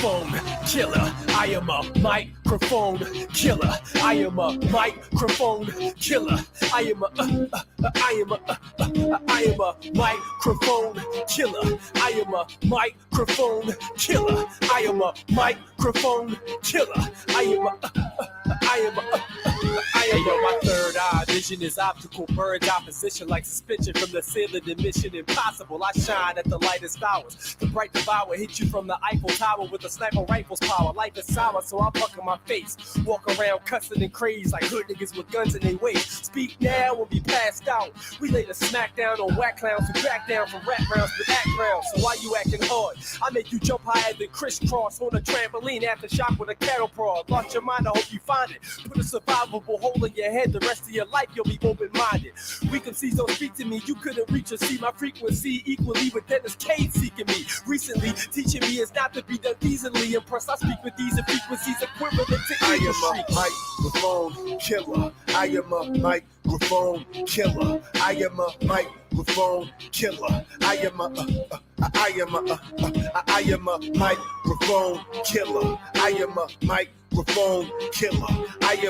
microphone killer. I am a microphone killer. I am a microphone killer. I am a microphone killer. I am a microphone killer. I am a microphone killer. My third eye vision is optical, bird's eye position like suspension from the ceiling to mission impossible. I shine at the lightest hours. The bright devour hit you from the Eiffel Tower with a sniper rifle's power. Life is sour, so I buck in my face. Walk around cussing and crazy like hood niggas with guns in their waist. Speak now or be passed out. We lay the smack down on whack clowns who back down from rap rounds to act rounds. So why you acting hard? I make you jump higher than crisscross on a trampoline after shock with a cattle prod. Lost your mind, I hope you find it. Put a survivable hole in your head, the rest of your life you'll be open-minded. Weak MCs don't speak to me, you couldn't reach or see my frequency equally with Dennis Cade seeking me. Recently, teaching me is not to be done easily impressed. I speak with these frequencies equivalent to I am a microphone killer. I am a microphone killer. I am a microphone killer. I am a microphone killer. I am a microphone killer. I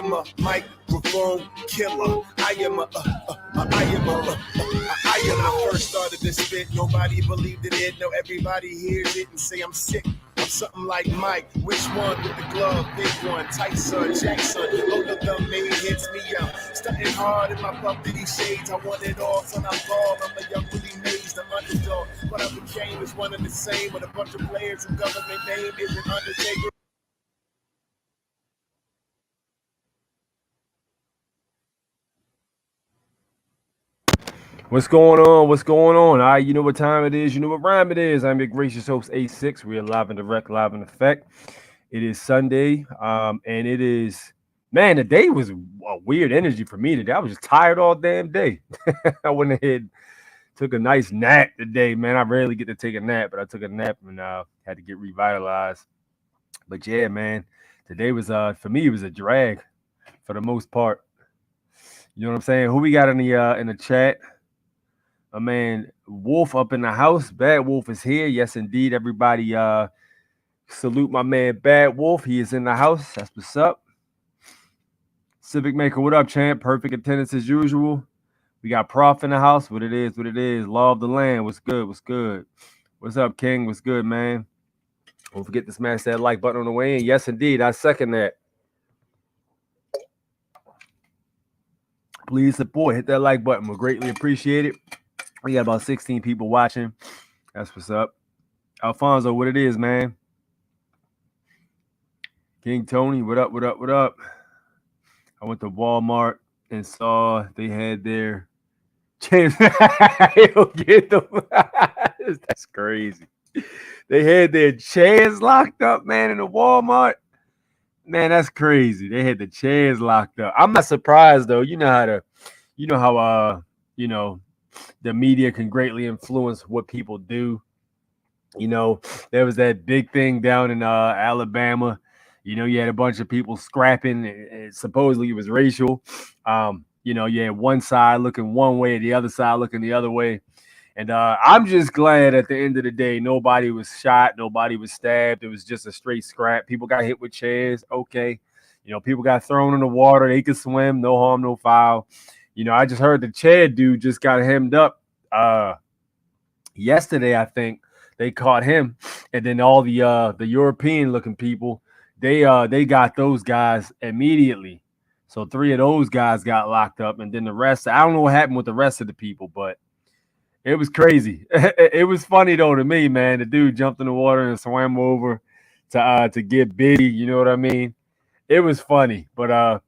am a microphone killer. When I first started to spit, nobody believed in it. Now everybody hears it and say I'm sick. I'm something like Mike. Which one with the glove? Big one, Tyson, Jackson. Both of them made hits me out. Stunting hard in my Puff Diddy shades. I want it all, son. I'm bald. I'm a young Willie Mays, the underdog. What I became is one and the same with a bunch of players whose government name isn't Undertaker. What's going on? What's going on? All right, you know what time it is. You know what rhyme it is. I'm your gracious host, A6. We are live and direct, live in effect. It is Sunday, and it is, man, the day was a weird energy for me today. I was just tired all damn day. I went ahead, took a nice nap today, man. I rarely get to take a nap, but I took a nap and had to get revitalized. But yeah, man, today was, for me, it was a drag for the most part. You know what I'm saying? Who we got in the chat? My man Wolf up in the house. Bad Wolf is here. Yes, indeed. Everybody salute my man Bad Wolf. He is in the house. That's what's up. Civic Maker, what up, champ? Perfect attendance as usual. We got Prof in the house. What it is, what it is. Law of the land. What's good? What's good? What's up, King? What's good, man? Don't forget to smash that like button on the way in. Yes, indeed. I second that. Please support. Hit that like button. We'll greatly appreciate it. We got about 16 people watching. That's what's up. Alfonso, what it is, man? King Tony, what up, what up, what up? I went to Walmart and saw they had their chairs. Get them. That's crazy. They had their chairs locked up, man, in the Walmart. Man, that's crazy. They had the chairs locked up. I'm not surprised though. You know how the media can greatly influence what people do. You know, there was that big thing down in Alabama. You know, you had a bunch of people scrapping. And supposedly it was racial. You had one side looking one way, the other side looking the other way. And I'm just glad at the end of the day, nobody was shot, nobody was stabbed. It was just a straight scrap. People got hit with chairs. Okay. You know, people got thrown in the water. They could swim. No harm, no foul. You know, I just heard the chair dude just got hemmed up yesterday. I think they caught him, and then all the European looking people, they got those guys immediately. So 3 of those guys got locked up, and then the rest. I don't know what happened with the rest of the people, but it was crazy. It was funny though to me, man. The dude jumped in the water and swam over to get Biddy. You know what I mean? It was funny, but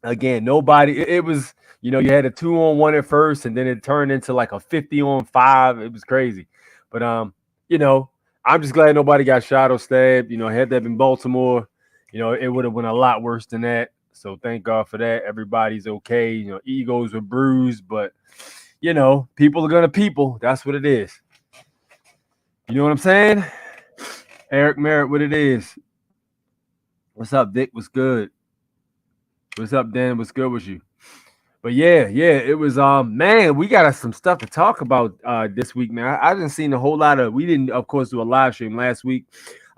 again, nobody. It was. You know, you had a 2-on-1 at first, and then it turned into like a 50-on-5. It was crazy. But, you know, I'm just glad nobody got shot or stabbed. You know, had that been Baltimore, you know, it would have been a lot worse than that. So thank God for that. Everybody's okay. You know, egos were bruised, but, you know, people are going to people. That's what it is. You know what I'm saying? Eric Merritt, what it is. What's up, Dick? What's good? What's up, Dan? What's good with you? But yeah, it was man, we got some stuff to talk about this week, man. I didn't see a whole lot of. We didn't, of course, do a live stream last week.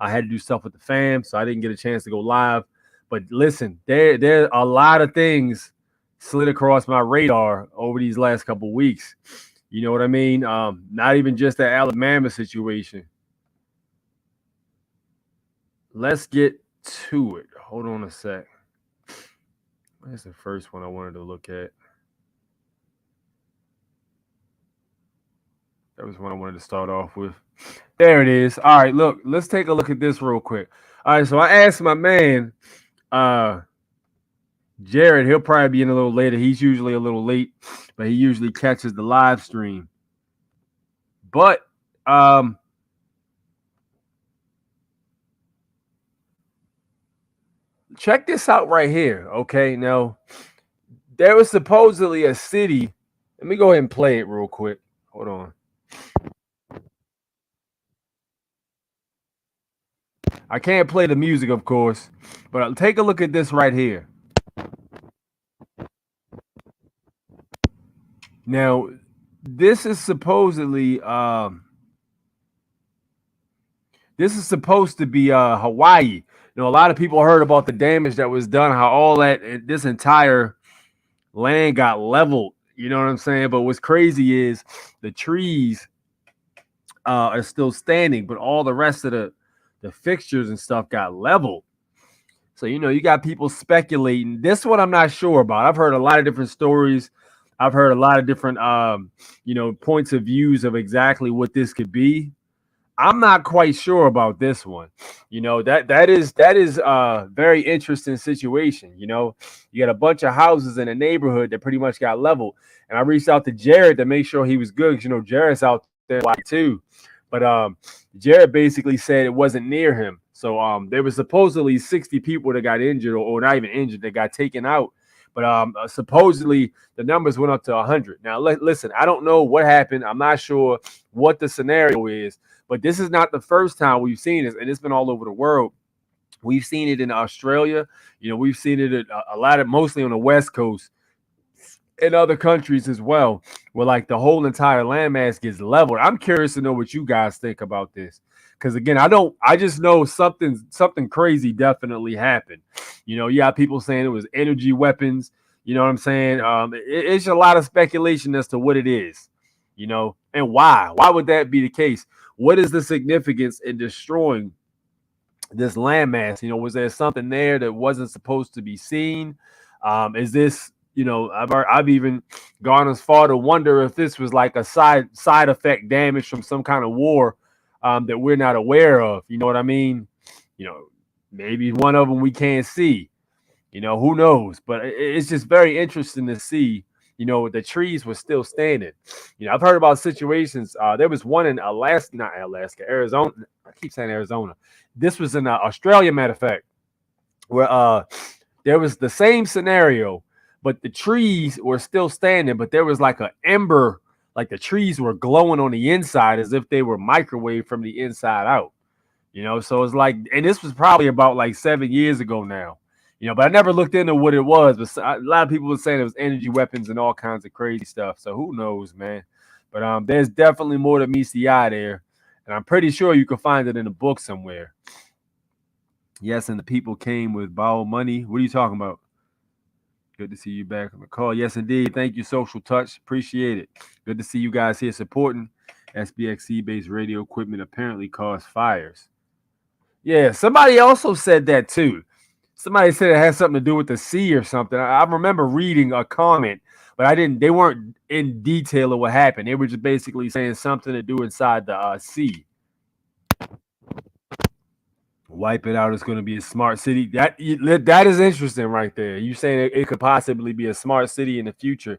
I had to do stuff with the fam, so I didn't get a chance to go live. But listen, there are a lot of things slid across my radar over these last couple of weeks. You know what I mean? Not even just the Alabama situation. Let's get to it. Hold on a sec. Where's the first one I wanted to look at? That was one I wanted to start off with. There it is. All right, look, let's take a look at this real quick. All right, so I asked my man, Jared, he'll probably be in a little later. He's usually a little late, but he usually catches the live stream. But check this out right here. Okay, now there was supposedly a city. Let me go ahead and play it real quick. Hold on. I can't play the music, of course, but take a look at this right here. Now, this is supposedly this is supposed to be Hawaii. You know, a lot of people heard about the damage that was done, how all that this entire land got leveled. You know what I'm saying? But what's crazy is the trees are still standing, but all the rest of the fixtures and stuff got leveled. So, you know, you got people speculating. This one I'm not sure about. I've heard a lot of different stories. I've heard a lot of different, you know, points of views of exactly what this could be. I'm not quite sure about this one. You know, that is a very interesting situation. You know, you got a bunch of houses in a neighborhood that pretty much got leveled. And I reached out to Jared to make sure he was good because, you know, Jared's out there too. But Jared basically said it wasn't near him. So there was supposedly 60 people that got injured or not even injured that got taken out. But supposedly the numbers went up to 100. Now, listen, I don't know what happened. I'm not sure what the scenario is. But this is not the first time we've seen this, and it's been all over the world. We've seen it in Australia. You know, we've seen it a lot of mostly on the West Coast, in other countries as well, where like the whole entire landmass gets leveled. I'm curious to know what you guys think about this. Because again, I just know something crazy definitely happened. You know, you have people saying it was energy weapons. You know what I'm saying? It's a lot of speculation as to what it is, you know, and why. Why would that be the case? What is the significance in destroying this landmass? You know, was there something there that wasn't supposed to be seen? Is this, you know, I've even gone as far to wonder if this was like a side effect damage from some kind of war that we're not aware of. You know what I mean? You know, maybe one of them we can't see. You know, who knows? But it's just very interesting to see. You know, the trees were still standing. You know, I've heard about situations. There was one in Arizona. I keep saying Arizona. This was in Australia, matter of fact, where there was the same scenario, but the trees were still standing, but there was like an ember, like the trees were glowing on the inside as if they were microwaved from the inside out. You know, so it's like, and this was probably about like 7 years ago now. You know, but I never looked into what it was. But a lot of people were saying it was energy weapons and all kinds of crazy stuff. So who knows, man? But there's definitely more to meets the eye there, and I'm pretty sure you can find it in a book somewhere. Yes, and the people came with borrowed money. What are you talking about? Good to see you back on the call. Yes, indeed. Thank you, Social Touch. Appreciate it. Good to see you guys here supporting SBXC-based radio equipment apparently caused fires. Yeah, somebody also said that too. Somebody said it has something to do with the sea or something. I remember reading a comment, but they weren't in detail of what happened. They were just basically saying something to do inside the sea. Wipe it out. It's going to be a smart city. That is interesting right there. You saying it could possibly be a smart city in the future.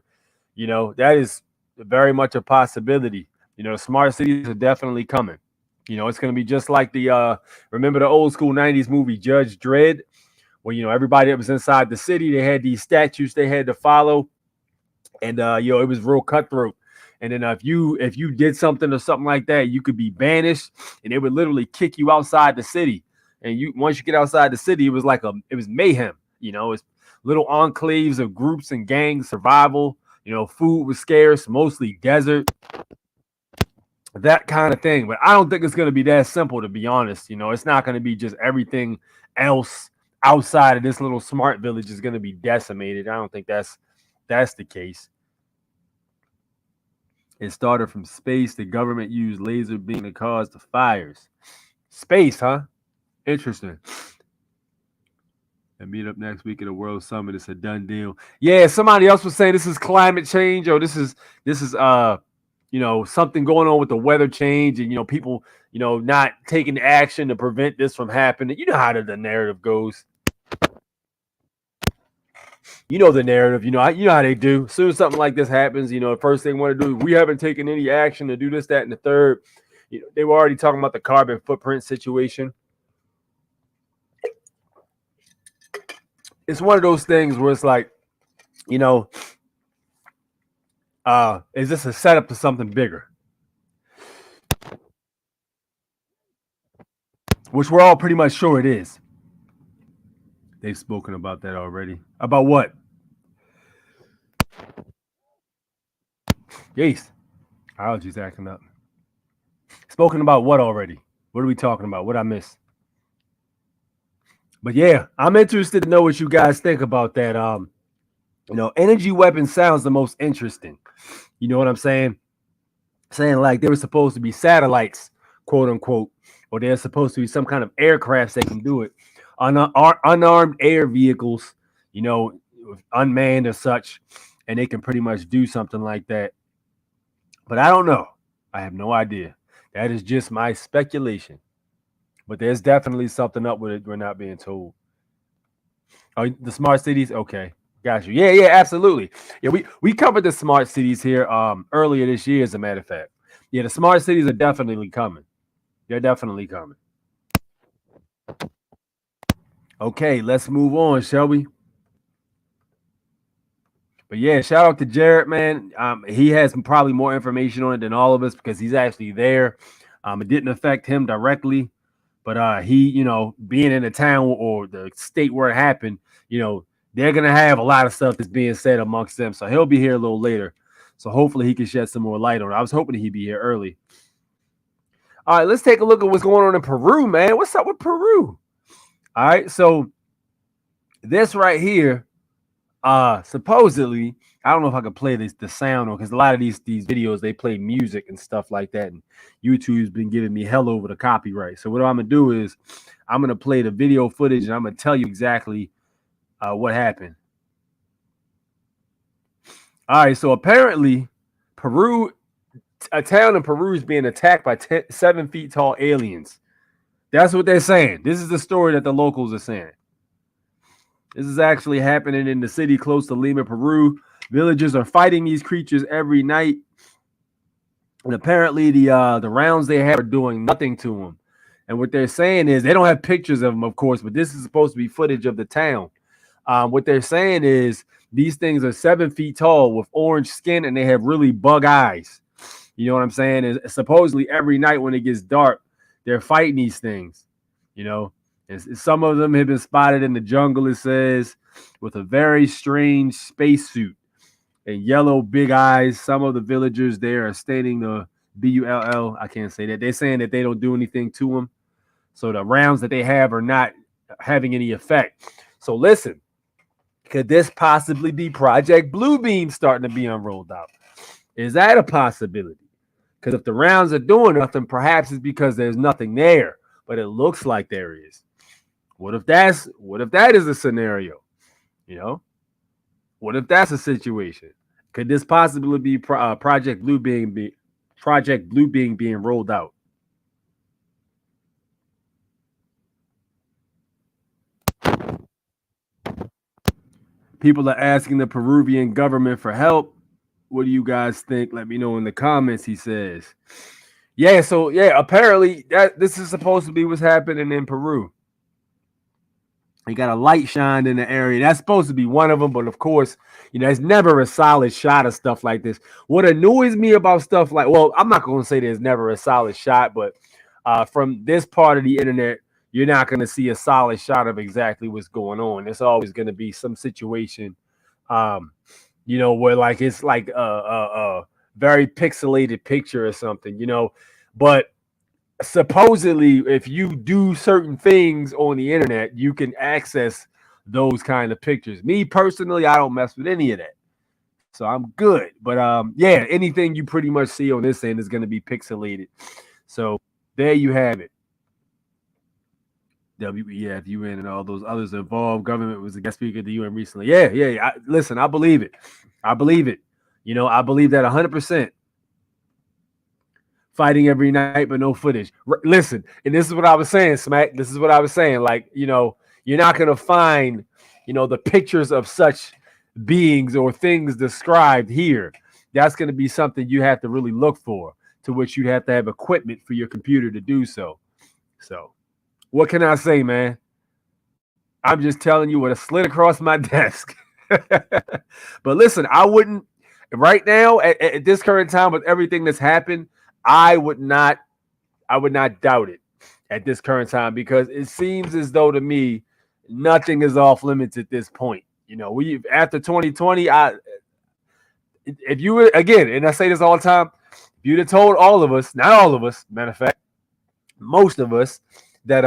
You know, that is very much a possibility. You know, smart cities are definitely coming. You know, it's going to be just like remember the old school 90s movie Judge Dredd? Well, you know, everybody that was inside the city, they had these statutes they had to follow, and you know, it was real cutthroat. And then if you did something or something like that, you could be banished, and they would literally kick you outside the city. And once you get outside the city, it was mayhem. You know, it's little enclaves of groups and gangs, survival. You know, food was scarce, mostly desert. that kind of thing. But I don't think it's going to be that simple, to be honest. You know, it's not going to be just everything else outside of this little smart village is going to be decimated. I don't think that's the case. It started from space. The government used laser beam to cause the fires. Space, huh? Interesting. And meet up next week at a World Summit. It's a done deal. Yeah, somebody else was saying this is climate change, or this is something going on with the weather change, and people not taking action to prevent this from happening. You know how the narrative goes. You know the narrative. You know how they do. As soon as something like this happens, the first thing they want to do is we haven't taken any action to do this, that, and the third. They were already talking about the carbon footprint situation. It's one of those things where it's like, is this a setup to something bigger? Which we're all pretty much sure it is. They've spoken about that already. About what? Yes. Allergies acting up. Spoken about what already? What are we talking about? What I missed? But yeah, I'm interested to know what you guys think about that. Energy weapon sounds the most interesting. You know what I'm saying? Saying like there were supposed to be satellites, quote unquote, or there's supposed to be some kind of aircrafts that can do it. Unarmed air vehicles, unmanned or such, and they can pretty much do something like that. But I don't know. I have no idea. That is just my speculation. But there's definitely something up with it we're not being told. Oh, the smart cities? Okay. Got you. Yeah, absolutely. Yeah, we covered the smart cities here earlier this year, as a matter of fact. Yeah, the smart cities are definitely coming. They're definitely coming. Okay, let's move on, shall we? But yeah, shout out to Jared, man. He has probably more information on it than all of us because he's actually there. It didn't affect him directly, but he, being in the town or the state where it happened, they're gonna have a lot of stuff that's being said amongst them. So he'll be here a little later. So hopefully he can shed some more light on it. I was hoping he'd be here early. All right, let's take a look at what's going on in Peru, man. What's up with Peru? All right, so this right here, supposedly, I don't know if I can play the sound on because a lot of these videos they play music and stuff like that, and YouTube's been giving me hell over the copyright. So what I'm gonna do is I'm gonna play the video footage and I'm gonna tell you exactly what happened. All right, so apparently Peru, a town in Peru is being attacked by 7 feet tall aliens. That's what they're saying. This is the story that the locals are saying. This is actually happening in the city close to Lima, Peru. Villagers are fighting these creatures every night. And apparently the rounds they have are doing nothing to them. And what they're saying is, they don't have pictures of them, of course, but this is supposed to be footage of the town. What they're saying is these things are 7 feet tall with orange skin and they have really bug eyes. You know what I'm saying? And supposedly every night when it gets dark, they're fighting these things, And some of them have been spotted in the jungle, it says, with a very strange spacesuit and yellow big eyes. Some of the villagers there are stating the BULL. I can't say that. They're saying that they don't do anything to them. So the rounds that they have are not having any effect. So listen, could this possibly be Project Bluebeam starting to be unrolled out? Is that a possibility? Because if the rounds are doing nothing, perhaps it's because there's nothing there, but it looks like there is. What if that is a scenario? What if that's a situation? Could this possibly be Project Bluebeam being rolled out? People are asking the Peruvian government for help. What do you guys think? Let me know in the comments, he says. Yeah, so yeah, apparently this is supposed to be what's happening in Peru. You got a light shine in the area. That's supposed to be one of them, but of course, it's never a solid shot of stuff like this. What annoys me about stuff like, well, I'm not going to say there's never a solid shot, but from this part of the internet, you're not going to see a solid shot of exactly what's going on. There's always going to be some situation, where like it's like very pixelated picture or something, you know. But supposedly, if you do certain things on the internet, you can access those kind of pictures. Me personally, I don't mess with any of that. So I'm good. But yeah, anything you pretty much see on this end is going to be pixelated. So there you have it. WEF, UN, and all those others involved. Government was a guest speaker at the UN recently. Yeah. Listen, I believe it. I believe it. You know, I believe that 100%. Fighting every night, but no footage. Listen, and this is what I was saying, Smack. This is what I was saying. Like, you know, you're not going to find, you know, the pictures of such beings or things described here. That's going to be something you have to really look for, to which you have to have equipment for your computer to do so. So, what can I say, man? I'm just telling you what slid across my desk. But listen, I wouldn't, right now, at this current time, with everything that's happened, I would not doubt it at this current time, because it seems as though to me nothing is off limits at this point. You know, we after 2020, if you were, again, and I say this all the time, if you'd have told all of us, not all of us, matter of fact, most of us, that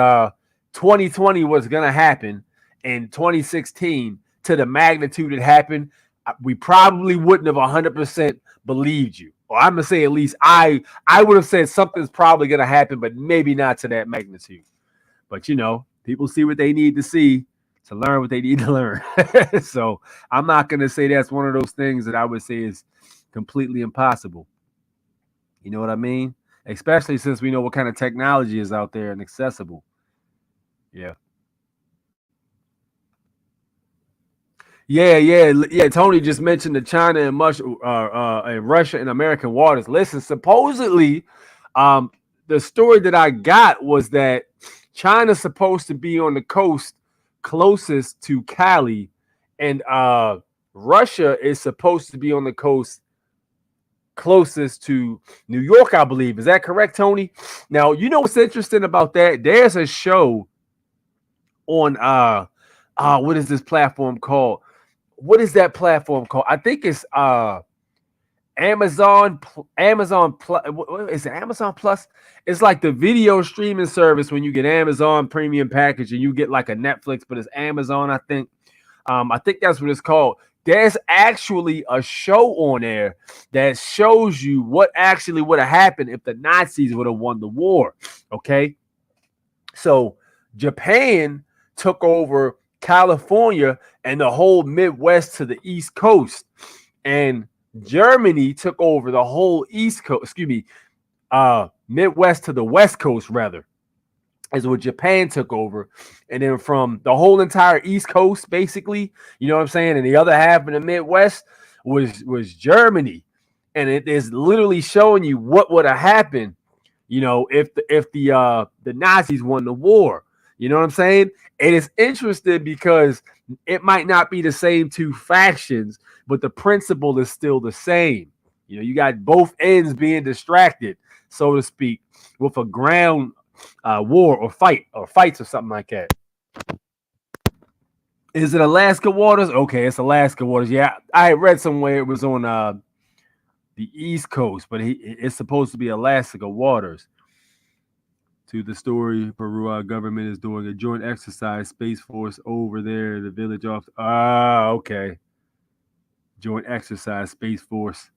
2020 was gonna happen in 2016 to the magnitude it happened, we probably wouldn't have 100% believed you. Or I'm gonna say at least I would have said something's probably gonna happen, but maybe not to that magnitude. But you know, people see what they need to see to learn what they need to learn. So I'm not gonna say that's one of those things that I would say is completely impossible. You know what I mean? Especially since we know what kind of technology is out there and accessible. Yeah. Yeah. Tony just mentioned the China and Russia and American waters. Listen, supposedly, the story that I got was that China's supposed to be on the coast closest to Cali, and Russia is supposed to be on the coast closest to New York, I believe. Is that correct, Tony? Now, you know what's interesting about that? There's a show on what is this platform called? What is that platform called? I think it's Amazon Plus. Is it Amazon Plus? It's like the video streaming service when you get Amazon Premium package and you get like a Netflix, but it's Amazon, I think. I think that's what it's called. There's actually a show on there that shows you what actually would have happened if the Nazis would have won the war. Okay. So Japan took over California and the whole Midwest to the East Coast. And Germany took over the whole East Coast, Midwest to the West Coast, rather, is what Japan took over. And then from the whole entire East Coast, basically, you know what I'm saying, and the other half of the Midwest was Germany. And it is literally showing you what would have happened, you know, if the Nazis won the war. You know what I'm saying? It is interesting because it might not be the same two factions, but the principle is still the same. You know, you got both ends being distracted, so to speak, with a ground war or fights or something like that. Is it Alaska waters? Okay, it's Alaska waters. Yeah, I read somewhere it was on the East Coast, but it's supposed to be Alaska waters. To the story, Peru government is doing a joint exercise, Space Force over there, the village off. Okay. Joint exercise, Space Force.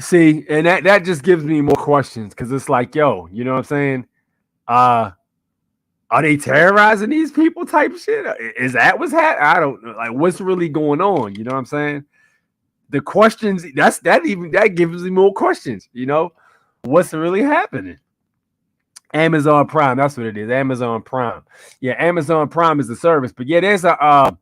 See, and that just gives me more questions, because it's like, yo, you know what I'm saying? Are they terrorizing these people type shit? Is that what's happening? I don't know. Like, what's really going on? You know what I'm saying? The questions, that gives me more questions, you know? What's really happening? Amazon Prime, that's what it is. Amazon Prime. Yeah, Amazon Prime is the service. But yeah, that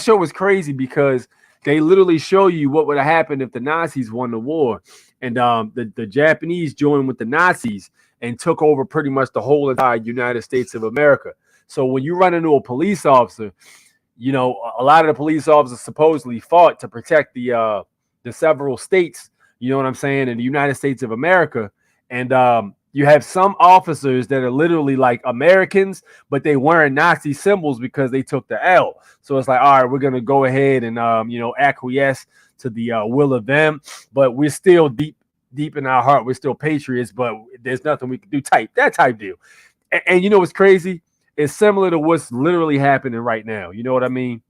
show was crazy because they literally show you what would have happened if the Nazis won the war. And the Japanese joined with the Nazis and took over pretty much the whole entire United States of America. So when you run into a police officer, you know, a lot of the police officers supposedly fought to protect the several states, you know what I'm saying, in the United States of America. And You have some officers that are literally like Americans, but they wearing Nazi symbols because they took the L. So it's like, all right, we're gonna go ahead and acquiesce to the will of them, but we're still deep in our heart, we're still patriots, but there's nothing we can do. Type deal. And you know what's crazy? It's similar to what's literally happening right now. You know what I mean?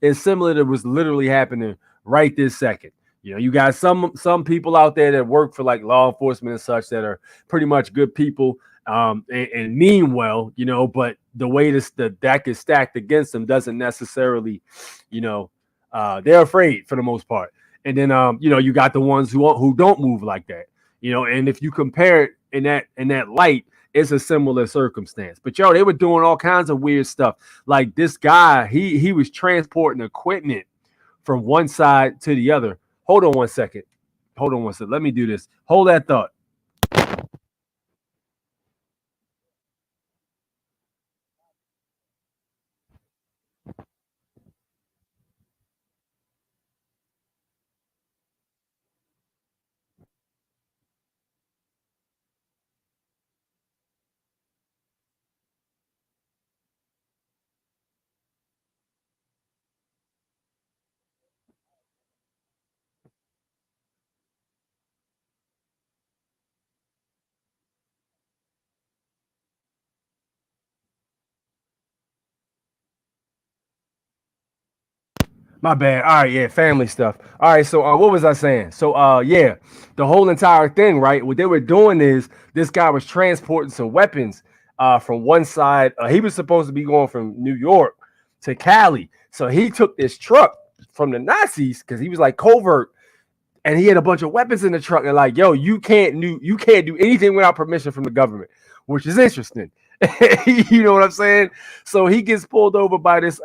It's similar to what's literally happening right this second. You know, you got some people out there that work for like law enforcement and such that are pretty much good people, and mean well, but the way the deck is stacked against them doesn't necessarily, they're afraid for the most part. And then you got the ones who don't move like that, and if you compare it in that light, it's a similar circumstance. But they were doing all kinds of weird stuff. Like this guy, he was transporting equipment from one side to the other. Hold on one second. Let me do this. Hold that thought. My bad. All right, yeah, family stuff. All right, so what was I saying? So yeah, the whole entire thing, right? What they were doing is this guy was transporting some weapons from one side. He was supposed to be going from New York to Cali. So he took this truck from the Nazis because he was like covert, and he had a bunch of weapons in the truck. And like, yo, you can't do anything without permission from the government, which is interesting. You know what I'm saying? So he gets pulled over by this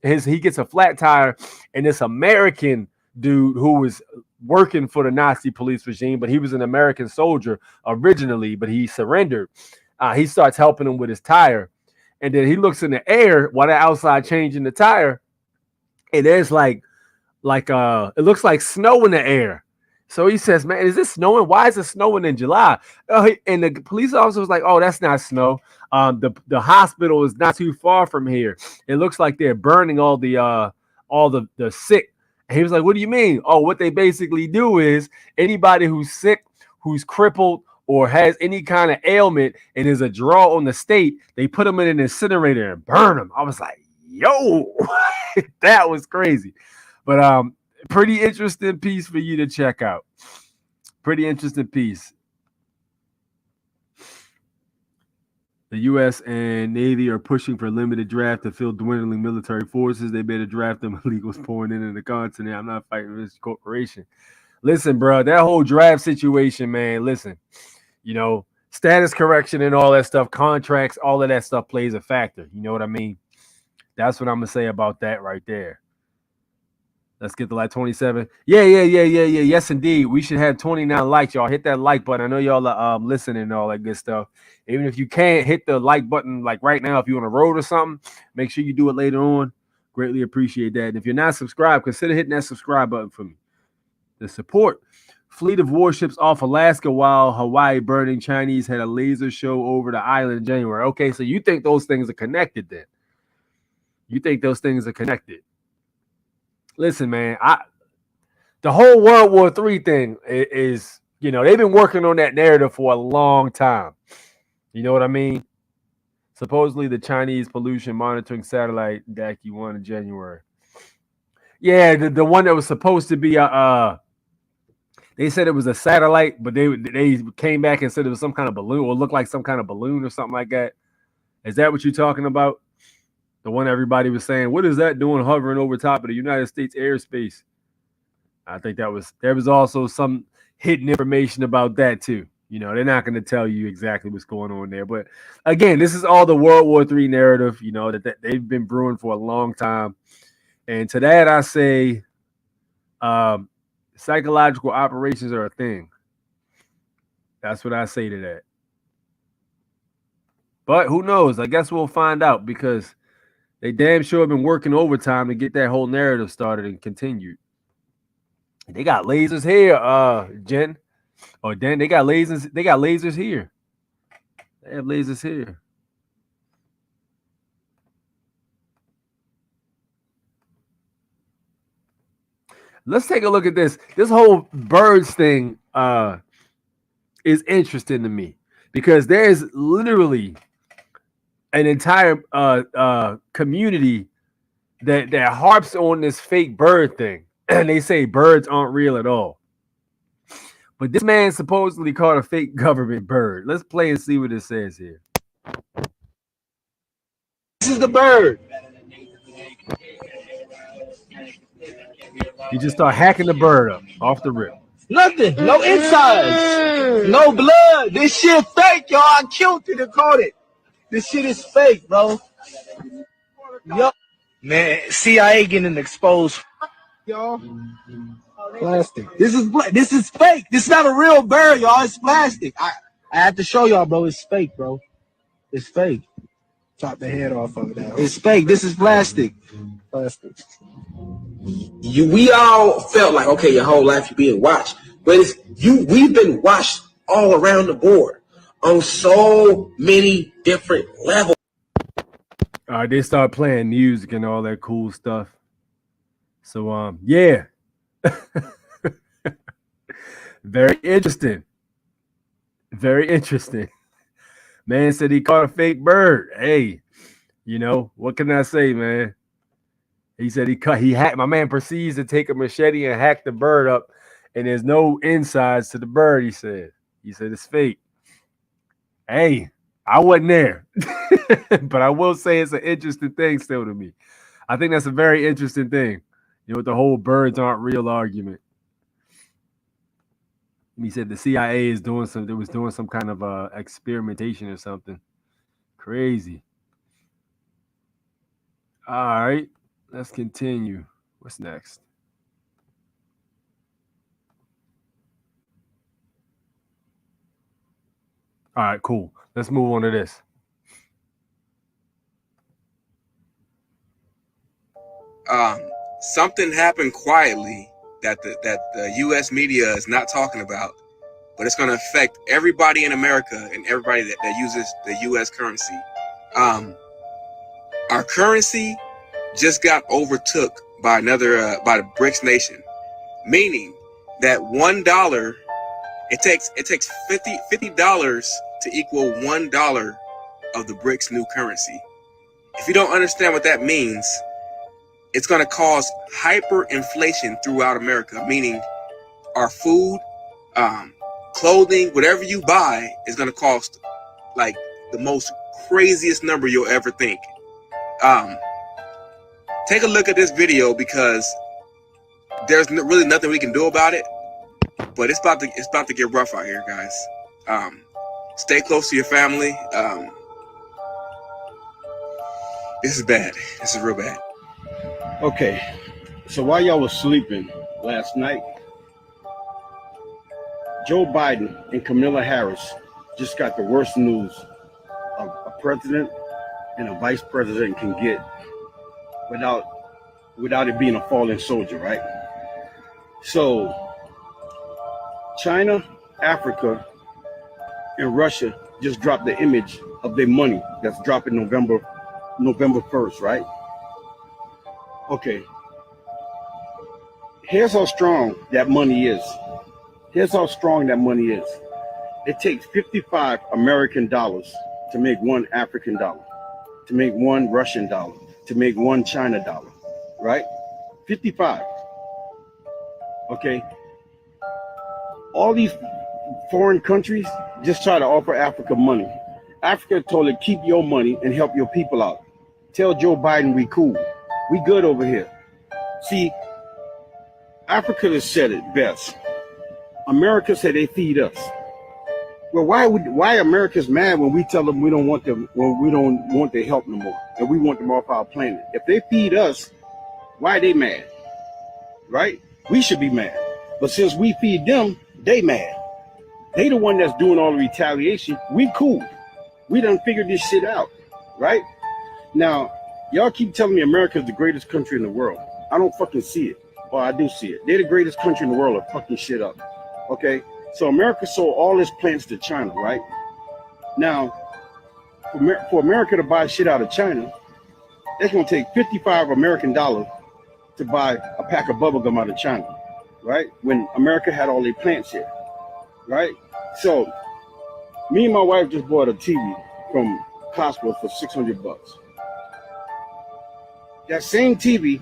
he gets a flat tire, and this American dude who was working for the Nazi police regime, but he was an American soldier originally, but he surrendered. He starts helping him with his tire, and then he looks in the air while they're outside changing the tire, and there's like it looks like snow in the air. So he says, "Man, is this snowing? Why is it snowing in July?" And the police officer was like, "Oh, that's not snow. The hospital is not too far from here. It looks like they're burning all the sick." And he was like, "What do you mean?" "Oh, what they basically do is anybody who's sick, who's crippled, or has any kind of ailment, and is a draw on the state, they put them in an incinerator and burn them." I was like, "Yo, that was crazy." But pretty interesting piece for you to check out. Pretty interesting piece. The U.S. and Navy are pushing for limited draft to fill dwindling military forces. They better draft them illegals pouring into the continent. I'm not fighting this corporation. Listen, bro, that whole draft situation, man. Listen, status correction and all that stuff, contracts, all of that stuff plays a factor. You know what I mean? That's what I'm gonna say about that right there. Let's get to like 27. Yeah. Yes, indeed. We should have 29 likes, y'all. Hit that like button. I know y'all are listening and all that good stuff. Even if you can't hit the like button like right now, if you're on a road or something, make sure you do it later on. Greatly appreciate that. And if you're not subscribed, consider hitting that subscribe button for me. The support. Fleet of warships off Alaska while Hawaii burning. Chinese had a laser show over the island in January. Okay, so you think those things are connected then? You think those things are connected? Listen, man, the whole World War III thing is, they've been working on that narrative for a long time. You know what I mean? Supposedly the Chinese pollution monitoring satellite Daki 1 in January. Yeah, the one that was supposed to be they said it was a satellite, but they came back and said it was some kind of balloon, or looked like some kind of balloon or something like that. Is that what you're talking about? The one everybody was saying, what is that doing hovering over top of the United States airspace? I think there was also some hidden information about that too. They're not going to tell you exactly what's going on there. But again, this is all the World War III narrative, that they've been brewing for a long time. And to that, I say psychological operations are a thing. That's what I say to that. But who knows? I guess we'll find out, because they damn sure have been working overtime to get that whole narrative started and continued. They got lasers here, Jen. Oh, damn, they got lasers. They got lasers here. They have lasers here. Let's take a look at this. This whole birds thing is interesting to me because there's literally an entire community that harps on this fake bird thing, and they say birds aren't real at all. But this man supposedly caught a fake government bird. Let's play and see what it says here. This is the bird. You just start hacking the bird up off the rip. Nothing. No insides. No blood. This shit fake, y'all. I killed it and caught it. This shit is fake, bro. Yo, man, CIA getting exposed. Y'all. Plastic. This is fake. This is not a real bird, y'all. It's plastic. I have to show y'all, bro. It's fake, bro. It's fake. Chop the head off of it now. It's fake. This is plastic. Plastic. We all felt like, okay, your whole life you're being watched, but we've been watched all around the board on so many different levels. All right, they start playing music and all that cool stuff. So yeah. Very interesting. Very interesting. Man said he caught a fake bird. Hey, you know, what can I say, man? He said he hacked. My man proceeds to take a machete and hack the bird up, and there's no insides to the bird, he said it's fake. Hey, I wasn't there. But I will say it's an interesting thing still to me. I think that's a very interesting thing. You know, with the whole birds aren't real argument. He said the CIA is doing some kind of experimentation or something. Crazy. All right, let's continue. What's next? All right, cool. Let's move on to this. Something happened quietly that the U.S. media is not talking about, but it's going to affect everybody in America and everybody that uses the U.S. currency. Our currency just got overtook by by the BRICS nation, meaning that $1 it takes $50 to equal $1 of the BRICS new currency. If you don't understand what that means, it's going to cause hyperinflation throughout America, meaning our food, clothing, whatever you buy is going to cost like the most craziest number you'll ever think. Take a look at this video because there's really nothing we can do about it, but it's about to get rough out here, guys. Stay close to your family. This is bad. This is real bad. Okay, so while y'all was sleeping last night, Joe Biden and Kamala Harris just got the worst news a president and a vice president can get without it being a fallen soldier, right? So China, Africa, and Russia just dropped the image of their money that's dropping November 1st, right? Okay, here's how strong that money is. Here's how strong that money is. It takes 55 American dollars to make one African dollar, to make one Russian dollar, to make one China dollar, right? 55. Okay. All these foreign countries just try to offer Africa money. Africa told it, keep your money and help your people out. Tell Joe Biden we cool. We good over here. See, Africa has said it best. America said they feed us. Well, why America's mad when we tell them we don't want them, when we don't want their help no more, and we want them off our planet? If they feed us, why are they mad? Right? We should be mad. But since we feed them, they mad. They the one that's doing all the retaliation. We cool. We done figured this shit out, right? Now, y'all keep telling me America's the greatest country in the world. I don't fucking see it. Well, I do see it. They're the greatest country in the world to fucking shit up. Okay? So America sold all its plants to China, right? Now, for America to buy shit out of China, it's gonna take $55 American to buy a pack of bubblegum out of China, right? When America had all their plants here, right? So me and my wife just bought a TV from Cashapp for $600. That same TV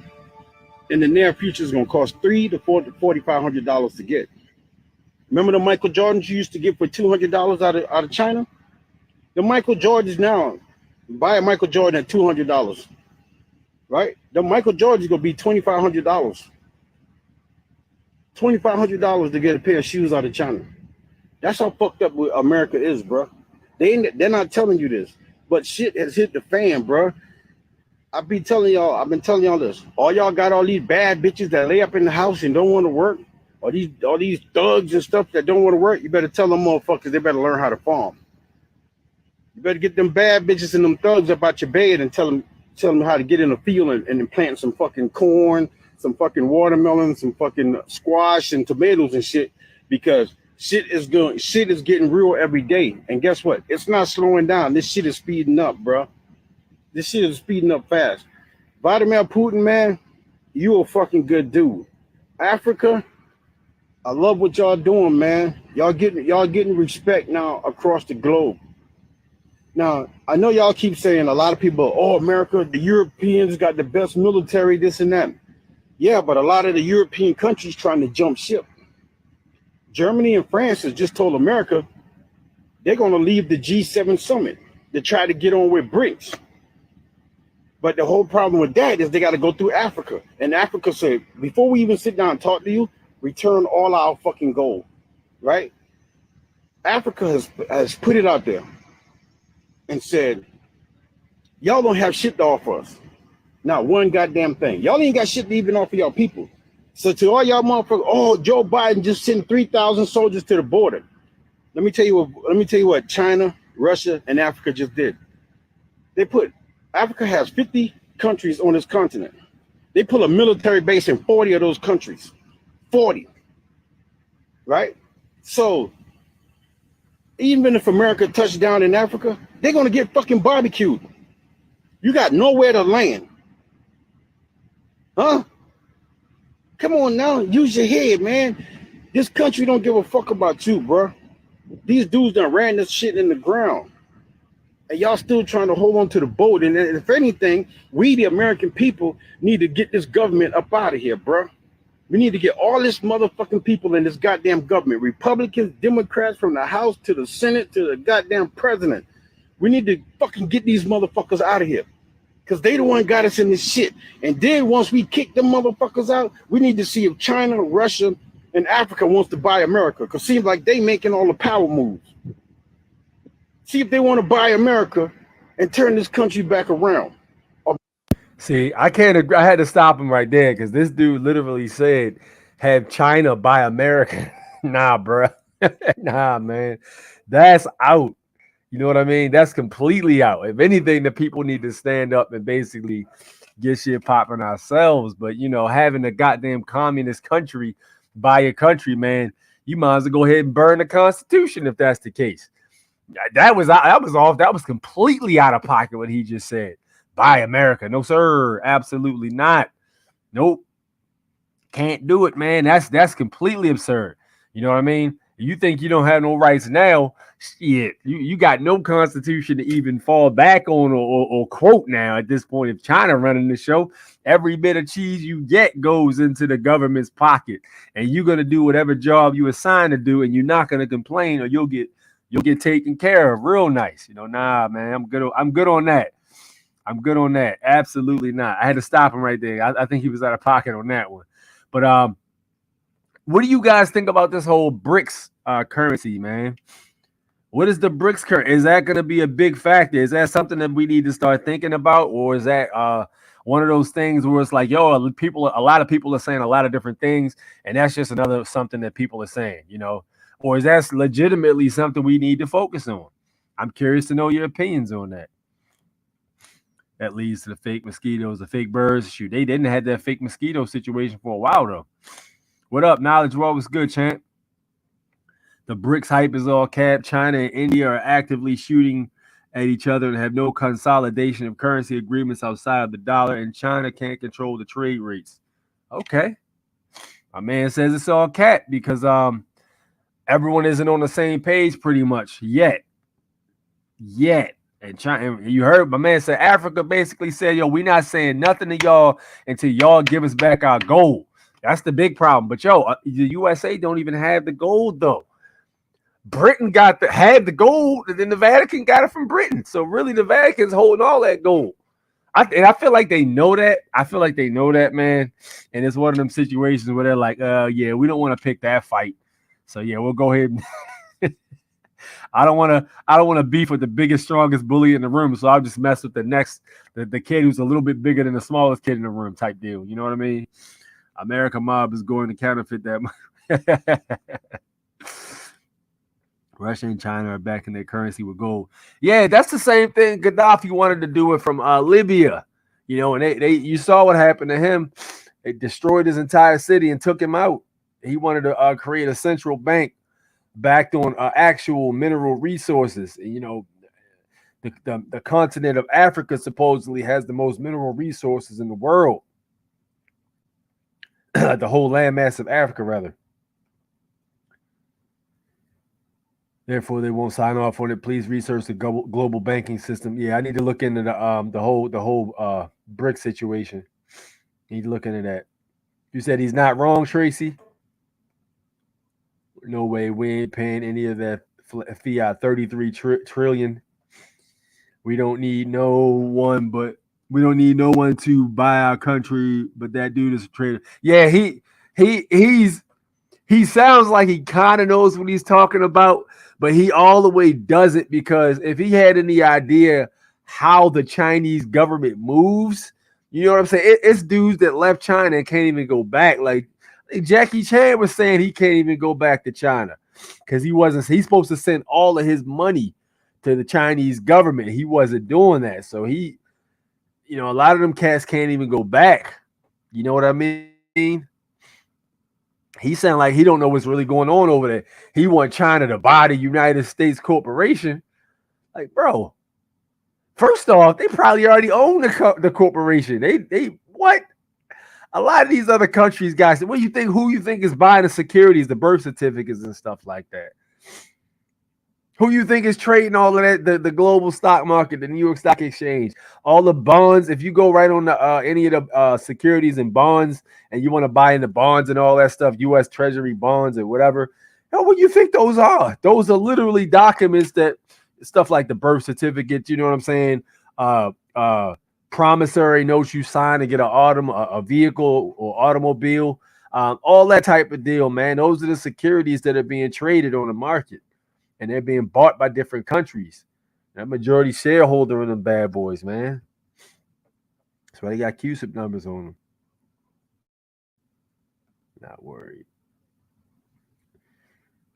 in the near future is gonna cost $300 to $4,500 to get. Remember the Michael Jordans you used to get for $200 out of China? The Michael Jordans now, buy a Michael Jordan at $200, right? The Michael Jordan is gonna be $2,500. $2,500 to get a pair of shoes out of China. That's how fucked up America is, bro. They're not telling you this, but shit has hit the fan, bro. I've been telling y'all this. All y'all got all these bad bitches that lay up in the house and don't want to work, all these thugs and stuff that don't want to work. You better tell them motherfuckers they better learn how to farm. You better get them bad bitches and them thugs up out your bed and tell them how to get in the field and plant some fucking corn, some fucking watermelon, some fucking squash and tomatoes and shit, because shit is getting real every day. And guess what? It's not slowing down. This shit is speeding up, bro. This shit is speeding up fast. Vladimir Putin, man, you a fucking good dude. Africa, I love what y'all doing, man. Y'all getting respect now across the globe. Now, I know y'all keep saying a lot of people, oh, America, the Europeans got the best military, this and that. Yeah, but a lot of the European countries trying to jump ship. Germany and France has just told America they're going to leave the G7 summit to try to get on with BRICS. But the whole problem with that is they got to go through Africa. And Africa said, before we even sit down and talk to you, return all our fucking gold, right? Africa has put it out there and said, y'all don't have shit to offer us. Not one goddamn thing. Y'all ain't got shit to even offer y'all people. So to all y'all motherfuckers, oh, Joe Biden just sent 3,000 soldiers to the border. Let me tell you what China, Russia, and Africa just did. Africa has 50 countries on this continent. They put a military base in 40 of those countries. 40. Right? So even if America touched down in Africa, they're gonna get fucking barbecued. You got nowhere to land. Huh? Come on now, use your head, man. This country don't give a fuck about you, bro. These dudes done ran this shit in the ground. And y'all still trying to hold on to the boat. And if anything, we, the American people, need to get this government up out of here, bro. We need to get all this motherfucking people in this goddamn government. Republicans, Democrats, from the House to the Senate to the goddamn president. We need to fucking get these motherfuckers out of here. Because they the one got us in this shit. And then once we kick them motherfuckers out, we need to see if China, Russia, and Africa wants to buy America. Because it seems like they making all the power moves. See if they want to buy America and turn this country back around. See, I can't agree. I had to stop him right there because this dude literally said, have China buy America. Nah, bro. Nah, man. That's out. You know what I mean? That's completely out. If anything, the people need to stand up and basically get shit popping ourselves. But, you know, having a goddamn communist country buy a country, man, you might as well go ahead and burn the Constitution if that's the case. That was completely out of pocket what he just said. Buy America. No, sir. Absolutely not. Nope. Can't do it, man. That's completely absurd. You know what I mean? You think you don't have no rights now? Shit. You got no constitution to even fall back on or quote now at this point. If China running the show, every bit of cheese you get goes into the government's pocket. And you're gonna do whatever job you assigned to do, and you're not gonna complain, or you'll get taken care of real nice. You know, nah, man. I'm good on that. I'm good on that. Absolutely not. I had to stop him right there. I think he was out of pocket on that one. But what do you guys think about this whole BRICS currency, man? What is the BRICS currency? Is that going to be a big factor? Is that something that we need to start thinking about? Or is that one of those things where it's like, yo, a lot of people are saying a lot of different things, and that's just another something that people are saying, you know? Or is that legitimately something we need to focus on? I'm curious to know your opinions on that. That leads to the fake mosquitoes, the fake birds. Shoot, they didn't have that fake mosquito situation for a while, though. What up, Knowledge? What was good, champ? The BRICS hype is all cap. China and India are actively shooting at each other and have no consolidation of currency agreements outside of the dollar, and China can't control the trade rates. Okay. My man says it's all cap because everyone isn't on the same page pretty much yet. And China, you heard my man say Africa basically said, yo, we not saying nothing to y'all until y'all give us back our gold. That's the big problem. But yo, the USA don't even have the gold though. Britain had the gold, and then the Vatican got it from Britain. So really, the Vatican's holding all that gold. I feel like they know that. I feel like they know that, man. And it's one of them situations where they're like, yeah, we don't want to pick that fight. So yeah, we'll go ahead and I don't want to beef with the biggest, strongest bully in the room. So I'll just mess with the kid who's a little bit bigger than the smallest kid in the room type deal. You know what I mean? America mob is going to counterfeit that. Russia and China are backing their currency with gold. Yeah, that's the same thing Gaddafi wanted to do it from Libya. You know, and you saw what happened to him. They destroyed his entire city and took him out. He wanted to create a central bank backed on actual mineral resources. You know, the continent of Africa supposedly has the most mineral resources in the world. The whole landmass of Africa, rather. Therefore, they won't sign off on it. Please research the global banking system. Yeah, I need to look into the whole BRIC situation. Need to look into that. You said he's not wrong, Tracy. No way, we ain't paying any of that fiat. 33 trillion. We don't need no one to buy our country. But that dude is a traitor. Yeah, he sounds like he kind of knows what he's talking about, but he all the way doesn't, because if he had any idea how the Chinese government moves, you know what I'm saying? It's dudes that left China and can't even go back. Like Jackie Chan was saying, he can't even go back to China because he's supposed to send all of his money to the Chinese government. He wasn't doing that. So a lot of them cats can't even go back. You know what I mean? He sound like he don't know what's really going on over there. He want China to buy the United States corporation. Like, bro, first off, they probably already own the corporation. They what? A lot of these other countries, guys, who you think is buying the securities, the birth certificates and stuff like that? Who you think is trading all of that? The global stock market, the New York Stock Exchange, all the bonds. If you go right on the any of the securities and bonds, and you want to buy into bonds and all that stuff, U.S. Treasury bonds or whatever, what do you think those are? Those are literally documents that stuff like the birth certificate. You know what I'm saying? Promissory notes you sign to get a vehicle or automobile, all that type of deal, man. Those are the securities that are being traded on the market. And they're being bought by different countries. That majority shareholder in them bad boys, man. That's why they got CUSIP numbers on them. Not worried.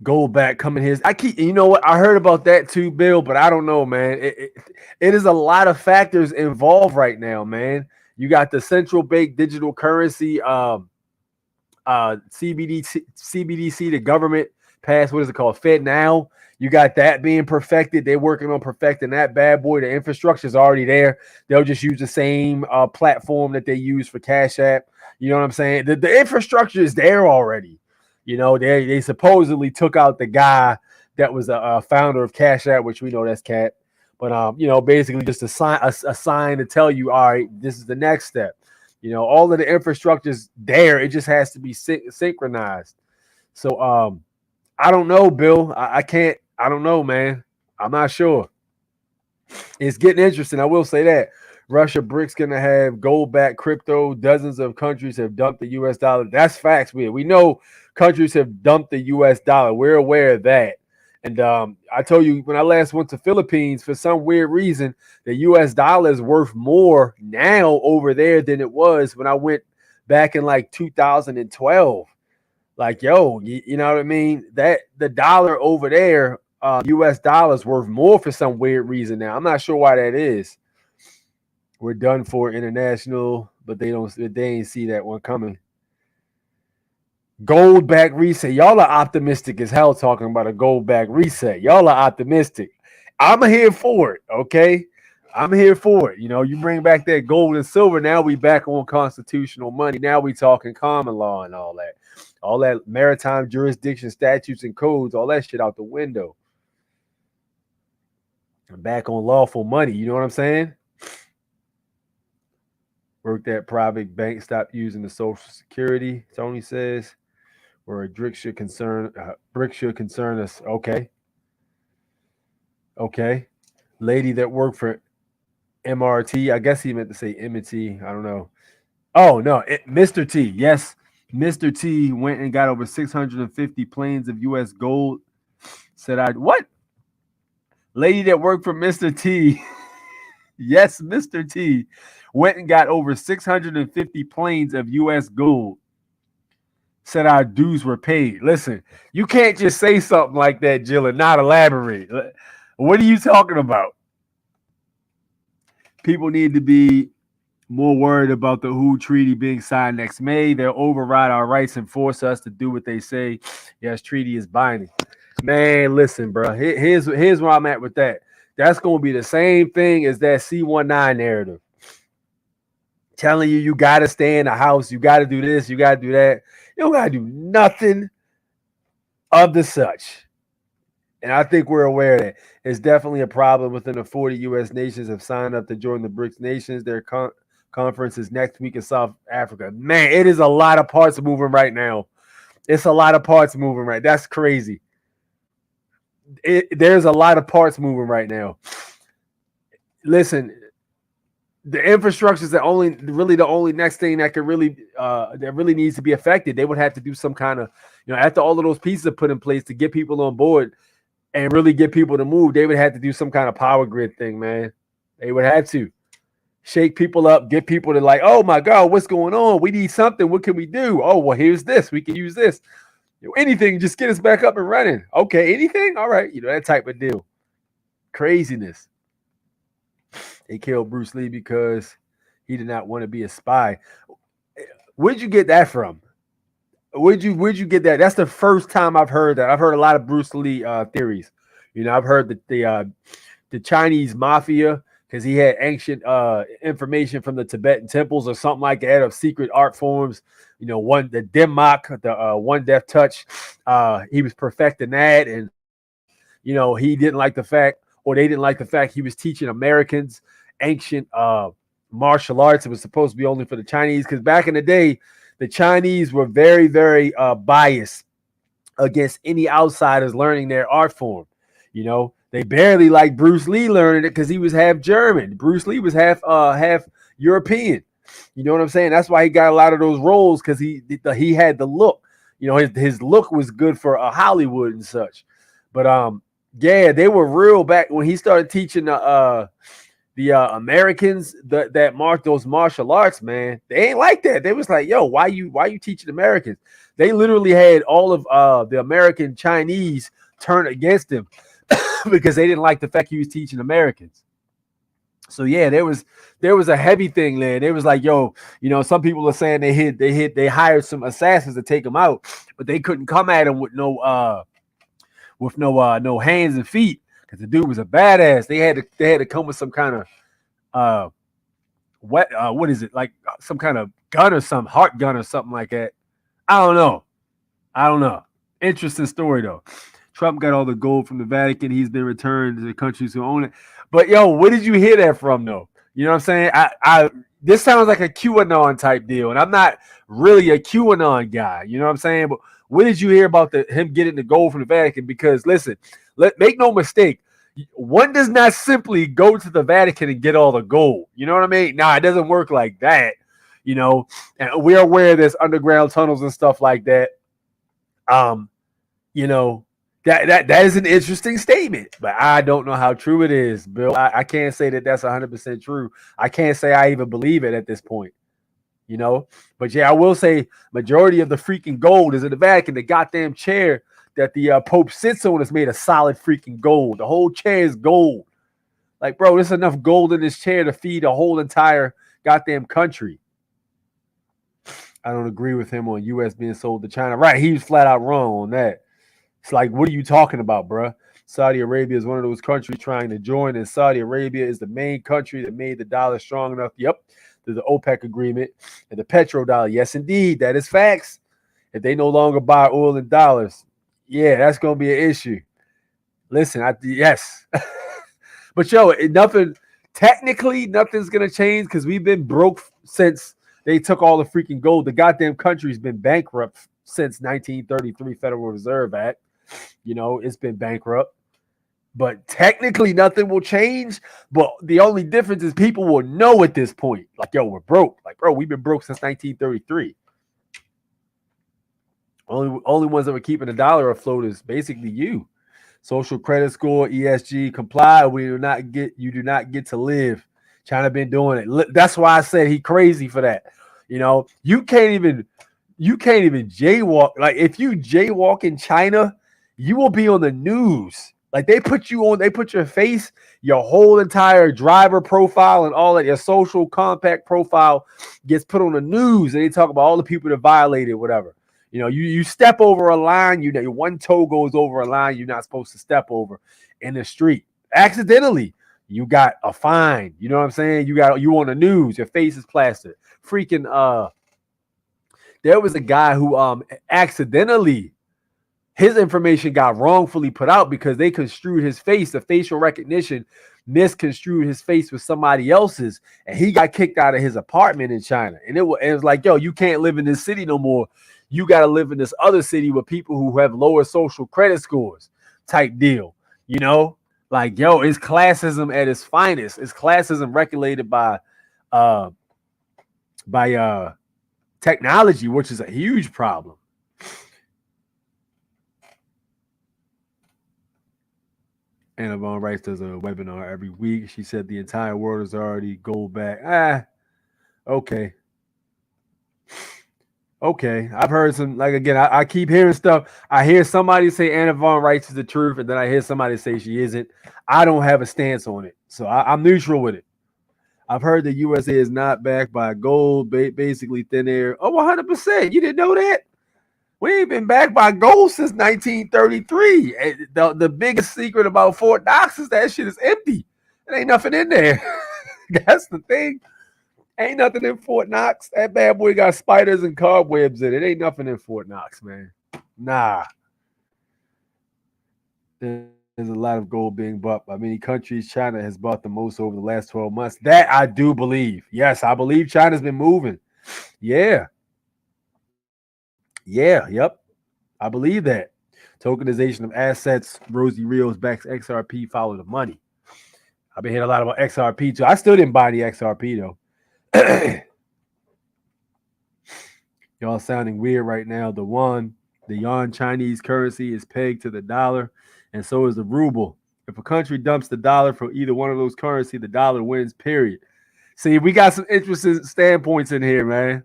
Gold back coming here. You know what? I heard about that too, Bill, but I don't know, man. It is a lot of factors involved right now, man. You got the central bank digital currency, CBDC, the government passed, what is it called? Fed now. You got that being perfected. They're working on perfecting that bad boy. The infrastructure is already there. They'll just use the same platform that they use for Cashapp. You know what I'm saying? The infrastructure is there already. You know, they supposedly took out the guy that was a founder of Cashapp, which we know that's Cat. But basically just a sign to tell you, all right, this is the next step. You know, all of the infrastructure is there. It just has to be synchronized. So I don't know, Bill. I can't. I don't know, man. I'm not sure. It's getting interesting. I will say that. Russia BRICS going to have gold-backed crypto. Dozens of countries have dumped the U.S. dollar. That's facts. We know countries have dumped the U.S. dollar. We're aware of that. And I told you when I last went to Philippines, for some weird reason, the U.S. dollar is worth more now over there than it was when I went back in like 2012. Like, yo, you know what I mean? That the dollar over there, U.S. dollars worth more for some weird reason now. I'm not sure why that is. We're done for international, but they ain't see that one coming. Gold back reset. Y'all are optimistic as hell talking about a gold back reset. Y'all are optimistic. I'm here for it, okay? I'm here for it. You know, you bring back that gold and silver. Now we back on constitutional money. Now we talking common law and all that. All that maritime jurisdiction statutes and codes, all that shit out the window. I'm back on lawful money. You know what I'm saying? Work that private bank. Stop using the Social Security, Tony says. Or a brick should concern us. Okay. Okay. Lady that worked for MRT. I guess he meant to say M&T. I don't know. Oh, no. Mr. T. Yes. Mr. T went and got over 650 planes of U.S. gold. Said what? Lady that worked for Mr. T. Yes, Mr. T went and got over 650 planes of U.S. gold. Said our dues were paid. Listen, you can't just say something like that, Jill, and not elaborate. What are you talking about? People need to be more worried about the WHO treaty being signed next May. They'll override our rights and force us to do what they say. Yes, treaty is binding. Man, listen, bro. Here's where I'm at with that. That's going to be the same thing as that C-19 narrative. Telling you got to stay in the house. You got to do this. You got to do that. You don't got to do nothing of the such. And I think we're aware that it's definitely a problem within the 40 U.S. nations have signed up to join the BRICS nations. Their conference is next week in South Africa. Man, it is a lot of parts moving right now. It's a lot of parts moving right. That's crazy. There's a lot of parts moving right now. Listen, the infrastructure is the only next thing that could really that really needs to be affected. They would have to do some kind of, after all of those pieces are put in place to get people on board and really get people to move, they would have to do some kind of power grid thing, man. They would have to shake people up, get people to like, oh my God, what's going on? We need something. What can we do? Oh, well, here's this. We can use this. Anything, just get us back up and running. Okay, anything? All right, that type of deal. Craziness. They killed Bruce Lee because he did not want to be a spy. Where'd you get that from? Where'd you get that? That's the first time I've heard that. I've heard a lot of Bruce Lee theories. I've heard that the Chinese mafia, because he had ancient information from the Tibetan temples or something like that of secret art forms. The Denmark, the one death touch. He was perfecting that, and he didn't like the fact, or they didn't like the fact he was teaching Americans ancient martial arts. It was supposed to be only for the Chinese, because back in the day, the Chinese were very, very biased against any outsiders learning their art form. They barely liked Bruce Lee learning it because he was half German. Bruce Lee was half European. You know what I'm saying? That's why he got a lot of those roles, because he had the look. His look was good for Hollywood and such. But yeah, they were real back when he started teaching the Americans those martial arts, man. They ain't like that. They was like, yo, why you teaching Americans? They literally had all of the American Chinese turn against him because they didn't like the fact he was teaching Americans. So yeah, there was a heavy thing there. They was like, yo, some people are saying they hired some assassins to take him out, but they couldn't come at him with no hands and feet, because the dude was a badass. They had to come with some kind of what is it, like some kind of gun or some heart gun or something like that. I don't know. Interesting story though. Trump got all the gold from the Vatican. He's been returned to the countries who own it. But yo, where did you hear that from though? You know what I'm saying? This sounds like a QAnon type deal, and I'm not really a QAnon guy. You know what I'm saying? But where did you hear about him getting the gold from the Vatican? Because listen, make no mistake, one does not simply go to the Vatican and get all the gold. You know what I mean? Nah, it doesn't work like that. And we're aware there's underground tunnels and stuff like that. That is an interesting statement, but I don't know how true it is, Bill. I can't say that that's 100% true. I can't say I even believe it at this point, But yeah, I will say majority of the freaking gold is in the Vatican. The goddamn chair that the Pope sits on is made of solid freaking gold. The whole chair is gold. Like, bro, there's enough gold in this chair to feed a whole entire goddamn country. I don't agree with him on U.S. being sold to China. Right, he was flat out wrong on that. It's like, what are you talking about, bruh? Saudi Arabia is one of those countries trying to join, and Saudi Arabia is the main country that made the dollar strong enough. Yep, there's the OPEC agreement and the petrodollar. Yes, indeed, that is facts. If they no longer buy oil in dollars, yeah, that's gonna be an issue. Listen, yes, but yo, technically nothing's gonna change because we've been broke since they took all the freaking gold. The goddamn country's been bankrupt since 1933 Federal Reserve Act. You know, it's been bankrupt. But technically nothing will change. But the only difference is people will know at this point. Like, yo, we're broke. Like, bro, we've been broke since 1933. Only ones that were keeping the dollar afloat is basically you. Social credit score, ESG, comply. You do not get to live. China been doing it. That's why I said he crazy for that. You know, you can't even jaywalk. Like, if you jaywalk in China, you will be on the news. Like, they put your face, your whole entire driver profile and all that, your social compact profile gets put on the news, and they talk about all the people that violated whatever. You know, you step over a line, your one toe goes over a line you're not supposed to step over in the street. Accidentally, you got a fine. You know what I'm saying? You on the news, your face is plastered. Freaking there was a guy who accidentally, his information got wrongfully put out because they construed his face, the facial recognition misconstrued his face with somebody else's, and he got kicked out of his apartment in China. And it was like, yo, you can't live in this city no more. You got to live in this other city with people who have lower social credit scores type deal. You know, like, yo, it's classism at its finest. It's classism regulated by technology, which is a huge problem. Anna Von Rice does a webinar every week. She said the entire world is already gold back. Okay. Okay. I've heard some, like, again, I keep hearing stuff. I hear somebody say Anna Von Rice is the truth, and then I hear somebody say she isn't. I don't have a stance on it. So I'm neutral with it. I've heard the USA is not backed by gold, basically thin air. Oh, 100%. You didn't know that? We ain't been backed by gold since 1933. The biggest secret about Fort Knox is that shit is empty. There ain't nothing in there. That's the thing. Ain't nothing in Fort Knox. That bad boy got spiders and cobwebs in it. Ain't nothing in Fort Knox, man. Nah. There's a lot of gold being bought by many countries. China has bought the most over the last 12 months. That I do believe. Yes, I believe China's been moving. Yeah. Yeah, yep. I believe that. Tokenization of assets. Rosie Rios backs XRP, follow the money. I've been hearing a lot about XRP too. I still didn't buy the XRP though. Y'all sounding weird right now. The yuan Chinese currency is pegged to the dollar, and so is the ruble. If a country dumps the dollar for either one of those currency, the dollar wins, period. See, we got some interesting standpoints in here, man.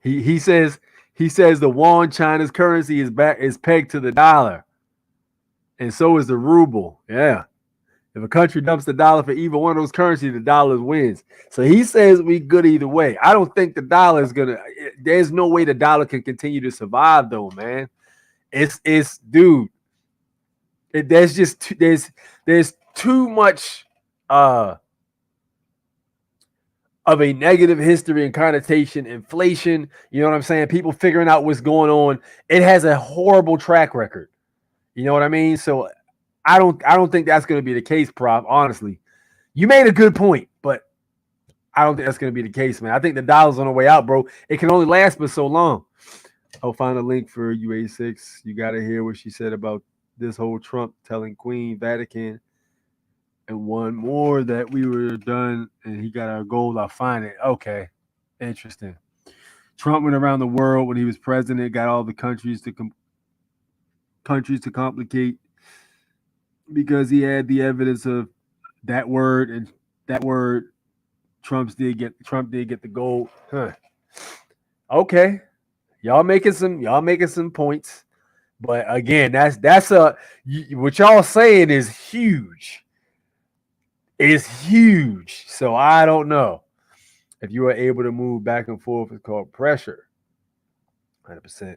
He says the yuan China's currency is pegged to the dollar, and so is the ruble. Yeah. If a country dumps the dollar for either one of those currencies, the dollar wins. So he says we good either way. I don't think the dollar is gonna. There's no way the dollar can continue to survive, though, man. It's dude. There's too much of a negative history and connotation. Inflation. You know what I'm saying? People figuring out what's going on. It has a horrible track record. You know what I mean? So I don't think that's going to be the case, Prof. Honestly, you made a good point, but I don't think that's going to be the case, man. I think the dollar's on the way out, bro. It can only last but so long. I'll find a link for UA6. You got to hear what she said about this whole Trump telling Queen Vatican and one more that we were done and he got our gold. I'll find it. Okay, interesting. Trump went around the world when he was president, got all the countries to complicate, because he had the evidence of that word, and that word Trump did get the gold. Huh. Okay. Y'all making some points. But again, that's what y'all saying is huge. It's huge. So I don't know. If you are able to move back and forth, it's called pressure. 100%.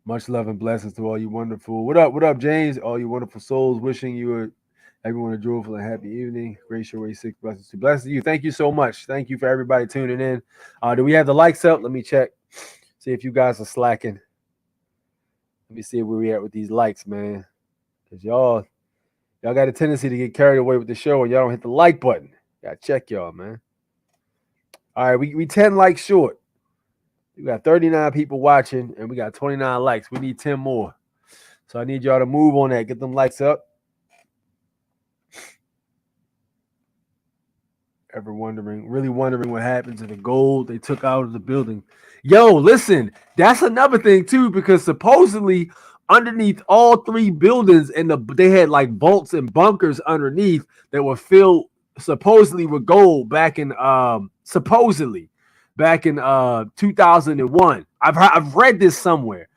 Much love and blessings to all you wonderful. What up, James? All you wonderful souls. Wishing everyone a joyful and happy evening. Grace your way, 6 blessings to blessings to you. Thank you so much. Thank you for everybody tuning in. Do we have the likes up? Let me check. See if you guys are slacking. Let me see where we at with these likes, man. Because y'all got a tendency to get carried away with the show and y'all don't hit the like button. Gotta check y'all, man. All right, we 10 likes short. We got 39 people watching and we got 29 likes. We need 10 more. So I need y'all to move on that. Get them likes up. Really wondering what happened to the gold they took out of the building. Yo, listen, that's another thing too, because supposedly underneath all 3 buildings they had like vaults and bunkers underneath that were filled supposedly with gold back in 2001. I've read this somewhere.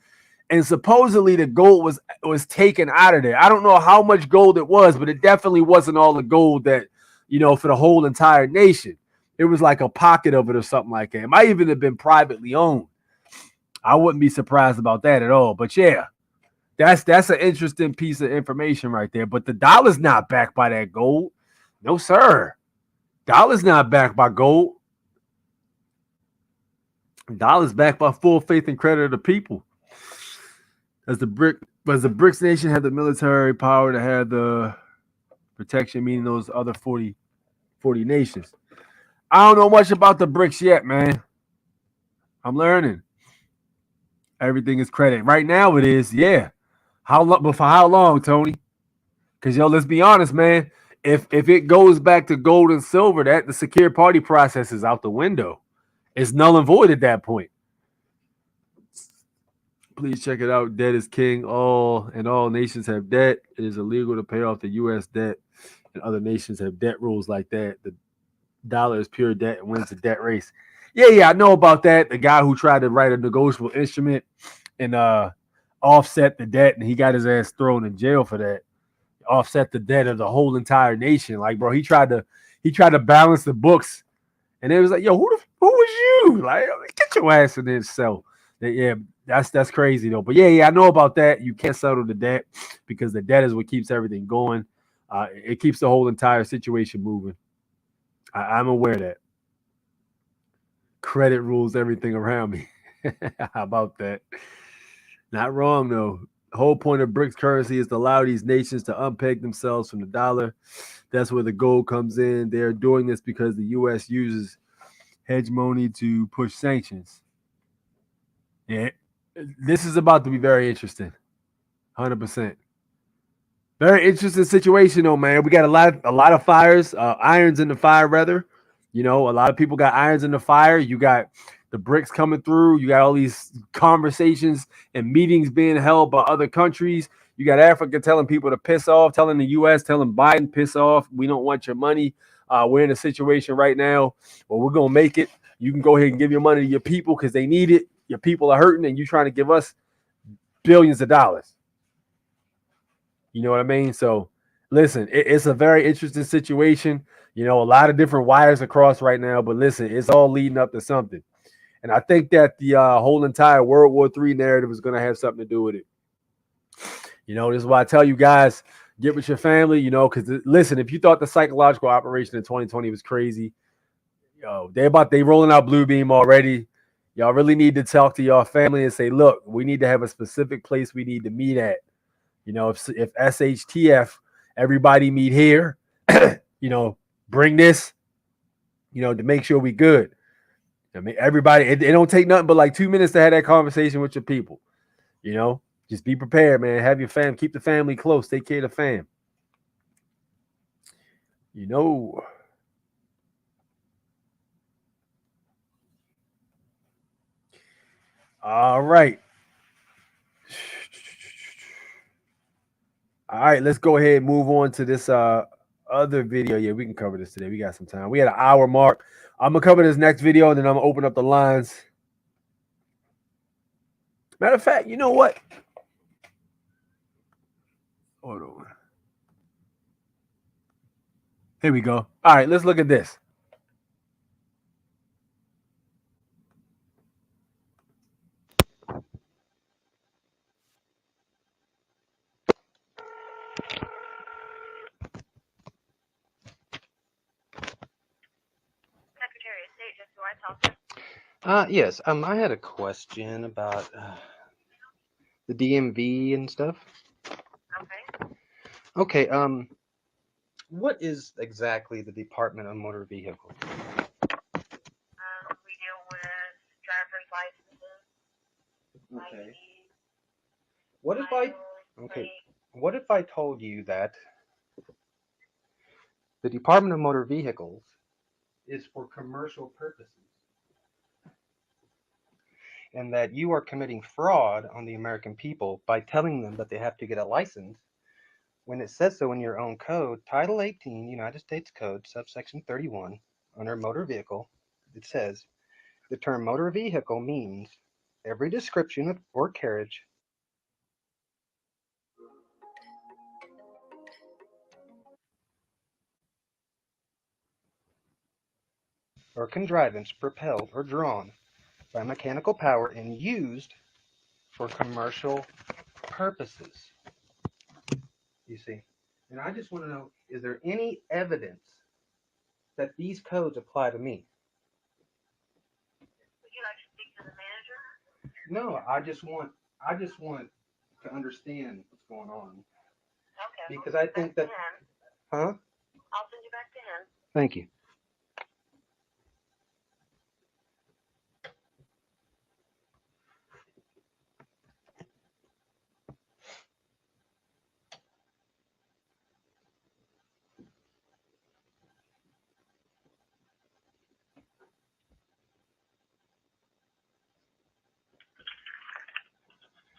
And supposedly the gold was taken out of there. I don't know how much gold it was, but it definitely wasn't all the gold that, for the whole entire nation. It was like a pocket of it or something like that. It might even have been privately owned. I wouldn't be surprised about that at all. But yeah, that's an interesting piece of information right there. But the dollar's not backed by that gold. No, sir. Dollar's not backed by gold. Dollar's backed by full faith and credit of the people. Does the BRICS nation have the military power to have the protection, meaning those other 40 nations? I don't know much about the BRICS yet, man. I'm learning. Everything is credit. Right now it is, yeah. But for how long, Tony? Because, let's be honest, man. If it goes back to gold and silver, the secure party process is out the window. It's null and void at that point. Please check it out. Debt is king. All nations have debt. It is illegal to pay off the U.S. debt, and other nations have debt rules like that. The dollar is pure debt and wins the debt race. Yeah, I know about that. The guy who tried to write a negotiable instrument and offset the debt, and he got his ass thrown in jail for that. Offset the debt of the whole entire nation. Like, bro, he tried to balance the books, and it was like, yo, who was you? Like, get your ass in this cell. Yeah, that's crazy though. But yeah, I know about that. You can't settle the debt because the debt is what keeps everything going. It keeps the whole entire situation moving. I'm aware of that. Credit rules everything around me. How about that? Not wrong though. The whole point of BRICS currency is to allow these nations to unpeg themselves from the dollar. That's where the gold comes in. They're doing this because the U.S. uses hegemony to push sanctions. Yeah, this is about to be very interesting. 100%. Very interesting situation, though, man. We got a lot of fires, irons in the fire, rather. A lot of people got irons in the fire. You got the BRICS coming through. You got all these conversations and meetings being held by other countries. You got Africa telling people to piss off, telling the U.S., telling Biden, piss off. We don't want your money. We're in a situation right now where we're going to make it. You can go ahead and give your money to your people because they need it. Your people are hurting, and you're trying to give us billions of dollars. You know what I mean? So, listen, it's a very interesting situation. A lot of different wires across right now, but listen, it's all leading up to something. And I think that the whole entire World War III narrative is going to have something to do with it. This is why I tell you guys, get with your family, because listen, if you thought the psychological operation in 2020 was crazy, they rolling out Blue Beam already. Y'all really need to talk to your family and say, look, we need to have a specific place we need to meet at. If SHTF, everybody meet here, bring this, to make sure we good. I mean, everybody, it don't take nothing but like 2 minutes to have that conversation with your people. Just be prepared, man. Have your fam, keep the family close, take care of the fam. All right. All right, let's go ahead and move on to this other video. Yeah, we can cover this today. We got some time. We had an hour mark. I'm going to cover this next video, and then I'm going to open up the lines. Matter of fact, you know what? Hold on. Here we go. All right, let's look at this. Yes. I had a question about the DMV and stuff. Okay. What is exactly the Department of Motor Vehicles? Okay. What if I okay? What if I told you that the Department of Motor Vehicles is for commercial purposes, and that you are committing fraud on the American people by telling them that they have to get a license when it says so in your own code, Title 18, United States Code, subsection 31, under motor vehicle, it says the term motor vehicle means every description of or carriage or contrivance propelled or drawn by mechanical power and used for commercial purposes. You see? And I just want to know, is there any evidence that these codes apply to me? No, I just want to understand what's going on. Because I think that Huh? I'll send you back to him. Thank you.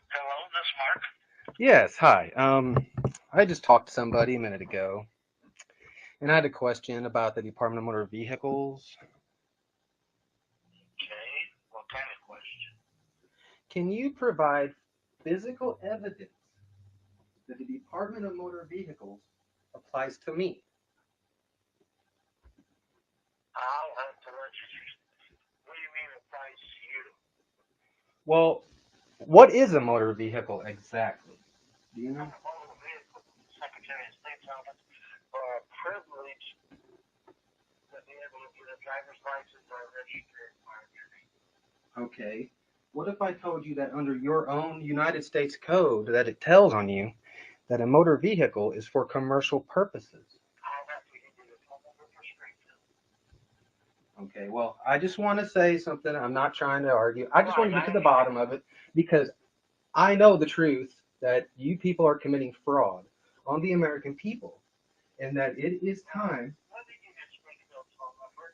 Hello, this is Mark. Yes, hi. I just talked to somebody a minute ago, and I had a question about the Department of Motor Vehicles. Okay, what kind of question? Can you provide physical evidence that the Department of Motor Vehicles applies to me? I'll have to let you. What do you mean applies to you? Well, what is a motor vehicle exactly? Do you know? I'm a motor vehicle Secretary of State's office for a privilege to be able to get a driver's license or a registered car. Okay. What if I told you that under your own United States Code that it tells on you that a motor vehicle is for commercial purposes? I'll have to give you the phone number for Springfield. Okay, well, I just want to say something. I'm not trying to argue. I just want to get to the bottom of it because I know the truth that you people are committing fraud on the American people and that it is time. When did you get Springfield's phone number?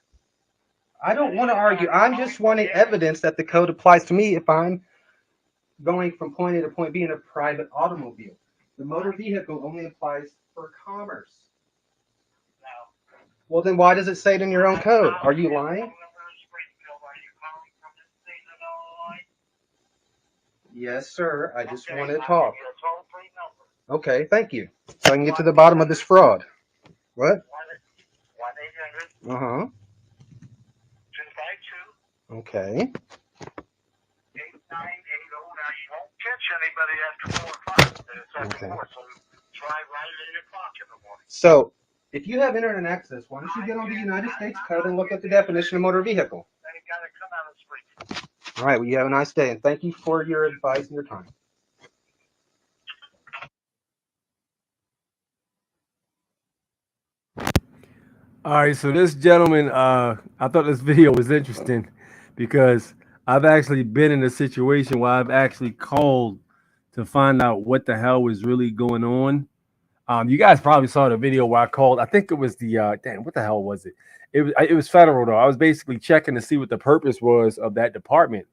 I don't want to argue. I'm just wanting evidence that the code applies to me if I'm going from point A to point B in a private automobile. The motor vehicle only applies for commerce. No. Well, then why does it say it in your own code? Are you lying? Yes, sir. I just wanted to talk. Okay, thank you. So I can get to the bottom of this fraud. What? 1-800. Uh-huh. 252. Okay. 8980. Now you won't catch anybody after 4 o'clock. It's after Okay. 4, so try right at 8 o'clock in the morning. So, if you have internet access, why don't you get on the United States Code and look at the definition of motor vehicle? They gotta come out of Springfield. All right, well, you have a nice day, and thank you for your advice and your time. All right, so this gentleman, I thought this video was interesting because I've actually been in a situation where I've actually called to find out what the hell was really going on. You guys probably saw the video where I called. I think it was the damn. What the hell was it? It was federal though. I was basically checking to see what the purpose was of that department,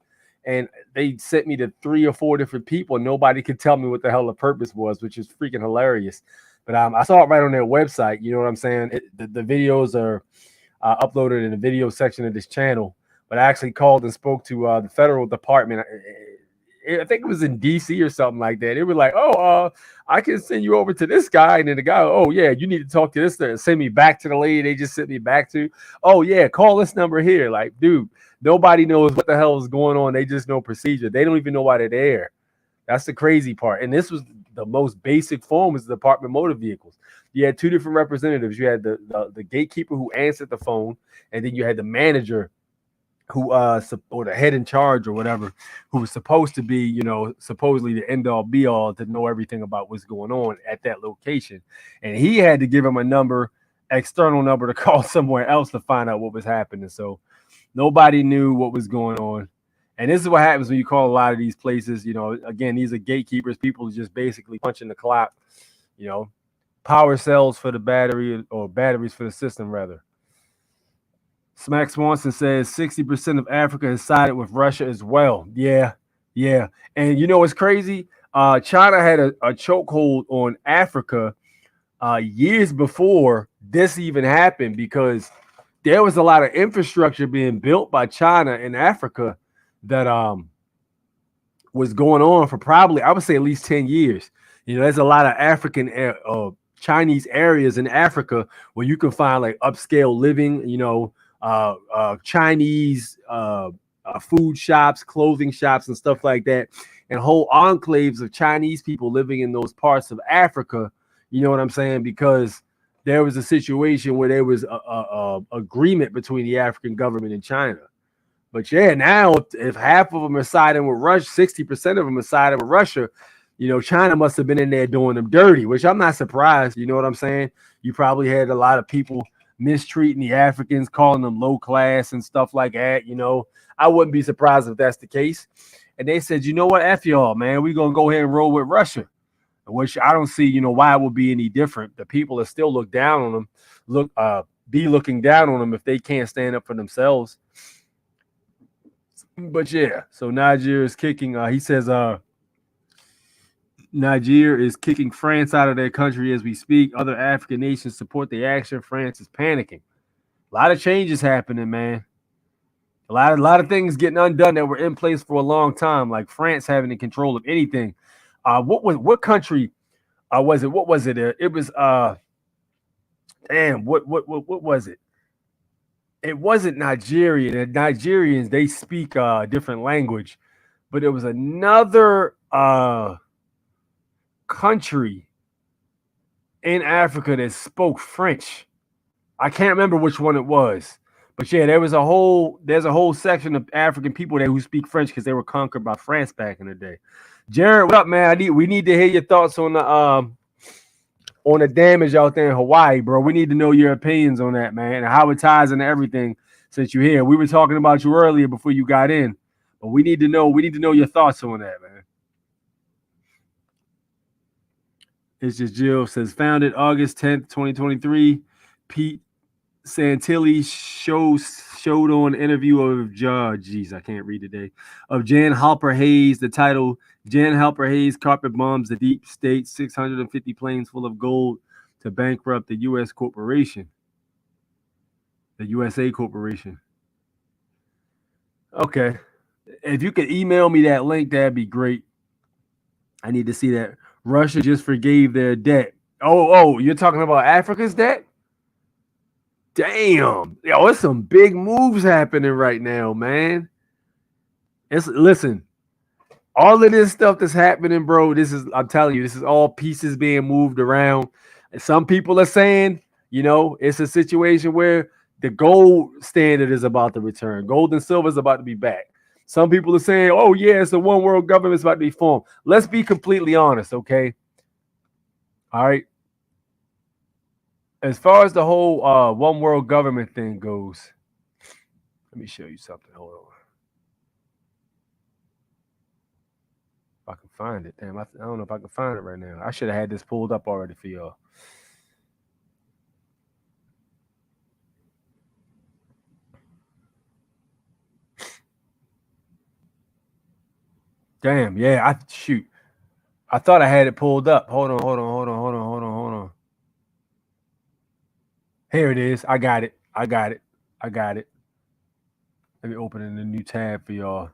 and they sent me to 3 or 4 different people. And nobody could tell me what the hell the purpose was, which is freaking hilarious. But I saw it right on their website. You know what I'm saying? The videos are uploaded in the video section of this channel. But I actually called and spoke to the federal department. I think it was in DC or something like that. They were like, "Oh, I can send you over to this guy," and then the guy, "Oh yeah, you need to talk to this." Send me back to the lady. They just sent me back to. "Oh yeah, call this number here." Like, dude, nobody knows what the hell is going on. They just know procedure. They don't even know why they're there. That's the crazy part. And this was the most basic form is the Department of Motor Vehicles. You had two different representatives. You had the gatekeeper who answered the phone, and then you had the manager who or the head in charge or whatever, who was supposed to be, supposedly the end all be all to know everything about what's going on at that location. And he had to give him a number, external number, to call somewhere else to find out what was happening. So nobody knew what was going on. And this is what happens when you call a lot of these places. Again, these are gatekeepers. People just basically punching the clock. Power cells for the battery, or batteries for the system, rather. Smack Swanson says 60% of Africa has sided with Russia as well. Yeah, yeah. And what's crazy? China had a chokehold on Africa years before this even happened, because there was a lot of infrastructure being built by China in Africa that was going on for probably, I would say, at least 10 years. There's a lot of Chinese areas in Africa where you can find like upscale living, Chinese food shops, clothing shops, and stuff like that, and whole enclaves of Chinese people living in those parts of Africa. You know what I'm saying? Because there was a situation where there was a agreement between the African government and China. But yeah, now if half of them are siding with Russia, 60% of them are siding with Russia, China must have been in there doing them dirty, which I'm not surprised. You know what I'm saying? You probably had a lot of people mistreating the Africans, calling them low class and stuff like that. I wouldn't be surprised if that's the case. And they said, you know what, F y'all, man, we're going to go ahead and roll with Russia, which I don't see, why it would be any different. The people that still look down on them, be looking down on them if they can't stand up for themselves. But yeah, so Niger is kicking, he says, Niger is kicking France out of their country as we speak. Other African nations support the action. France is panicking. A lot of changes happening, man. A lot of things getting undone that were in place for a long time, like France having the control of anything. What country was it? What was it? It was what was it? It wasn't Nigeria. The Nigerians, they speak a different language, but it was another country in Africa that spoke French. I can't remember which one it was, but yeah, there's a whole section of African people there who speak French because they were conquered by France back in the day. Jared, what up, man? We need to hear your thoughts on the damage out there in Hawaii, bro. We need to know your opinions on that, man, and how it ties into everything since you're here. We were talking about you earlier before you got in, but we need to know your thoughts on that, man. It's just Jill says, founded August 10th, 2023. Pete Santilli showed on interview of I can't read today, of Jan Halper Hayes. The title, Jan Halper Hayes carpet bombs the deep state, 650 planes full of gold to bankrupt the U.S. corporation. The USA corporation. Okay. If you could email me that link, that'd be great. I need to see that. Russia just forgave their debt. Oh, you're talking about Africa's debt? Damn. Yo, it's some big moves happening right now, man. Listen, all of this stuff that's happening, bro, I'm telling you, this is all pieces being moved around. And some people are saying, it's a situation where the gold standard is about to return. Gold and silver is about to be back. Some people are saying, oh, yeah, it's a one world government is about to be formed. Let's be completely honest, okay? All right. As far as the whole one world government thing goes, let me show you something. Hold on. If I can find it. Damn, I don't know if I can find it right now. I should have had this pulled up already for y'all. Damn, yeah, I thought I had it pulled up. Hold on. Here it is. I got it. Let me open in a new tab for y'all.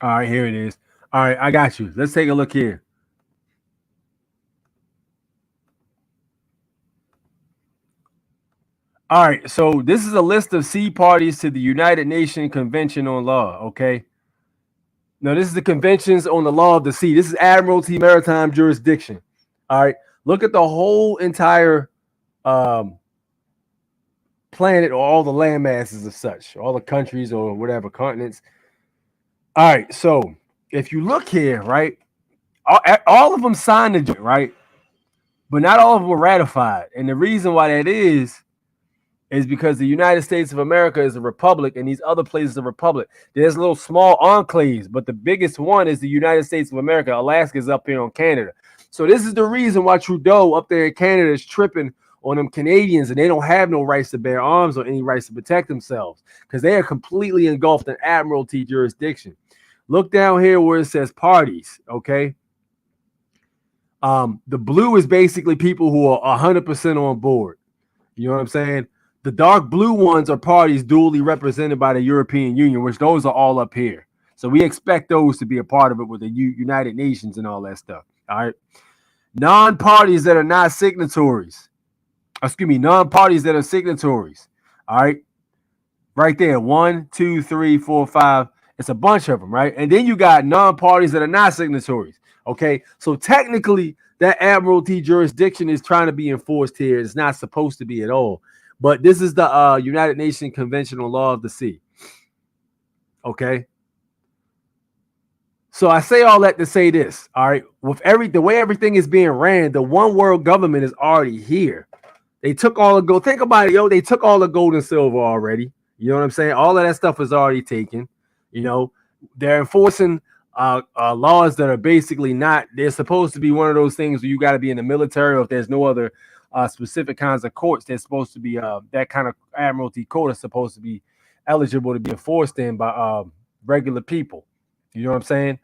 All right, here it is. All right, I got you. Let's take a look here. All right, so this is a list of sea parties to the United Nations Convention on Law. Okay, now this is the conventions on the law of the sea. This is Admiralty Maritime Jurisdiction. All right, look at the whole entire um, planet or all the land masses of such, all the countries or whatever continents. All right, so if you look here, right, all of them signed the joint, right, but not all of them were ratified, and the reason why that is because the United States of America is a republic and these other places are republic. There's little small enclaves, but the biggest one is the United States of America. Alaska is up here on Canada. So this is the reason why Trudeau up there in Canada is tripping on them Canadians, and they don't have no rights to bear arms or any rights to protect themselves because they are completely engulfed in Admiralty jurisdiction. Look down here where it says parties, okay? The blue is basically people who are 100% on board. You know what I'm saying? The dark blue ones are parties duly represented by the European Union, which those are all up here. So we expect those to be a part of it with the United Nations and all that stuff. All right. Non-parties that are not signatories. Non-parties that are signatories. All right. Right there. 1, 2, 3, 4, 5. It's a bunch of them, right? And then you got non-parties that are not signatories. Okay. So technically, that Admiralty jurisdiction is trying to be enforced here. It's not supposed to be at all. But this is the United Nations Convention on Law of the Sea. Okay. So I say all that to say this. All right. With the way everything is being ran, the one world government is already here. They took all the gold. Think about it, yo. They took all the gold and silver already. You know what I'm saying? All of that stuff is already taken. You know, they're enforcing laws that are basically not. They're supposed to be one of those things where you got to be in the military, or if there's no other specific kinds of courts, they're supposed to be that kind of Admiralty court is supposed to be eligible to be enforced in by regular people. You know what I'm saying?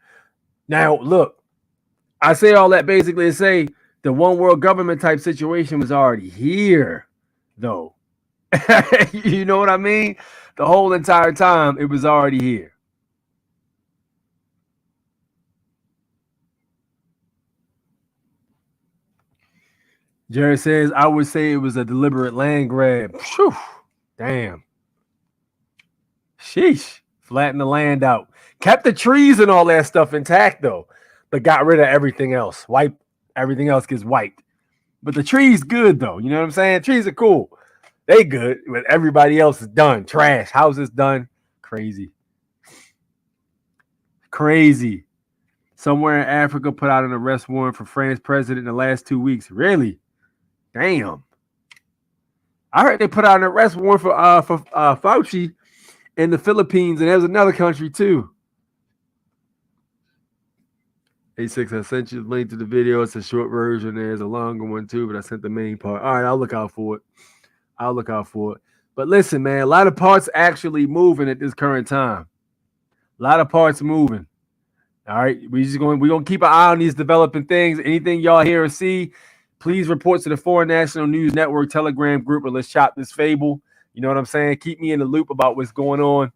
Now, look, I say all that basically to say the one world government type situation was already here, though. You know what I mean? The whole entire time it was already here. Jerry says, I would say it was a deliberate land grab. Whew, damn. Sheesh. Flatten the land out. Kept the trees and all that stuff intact, though, but got rid of everything else. Everything else gets wiped. But the trees good, though. You know what I'm saying? Trees are cool. They good, but everybody else is done. Trash. Houses done. Crazy. Crazy. Somewhere in Africa put out an arrest warrant for France president in the last 2 weeks. Really? Damn. I heard they put out an arrest warrant for Fauci in the Philippines, and there's another country too. A6, I sent you the link to the video. It's a short version. There's a longer one too, but I sent the main part. All right, I'll look out for it. But listen, man, a lot of parts actually moving at this current time. A lot of parts moving. All right, we're gonna keep an eye on these developing things. Anything y'all hear or see, please report to the Foreign National News Network Telegram group, and let's chop this fable. You know what I'm saying? Keep me in the loop about what's going on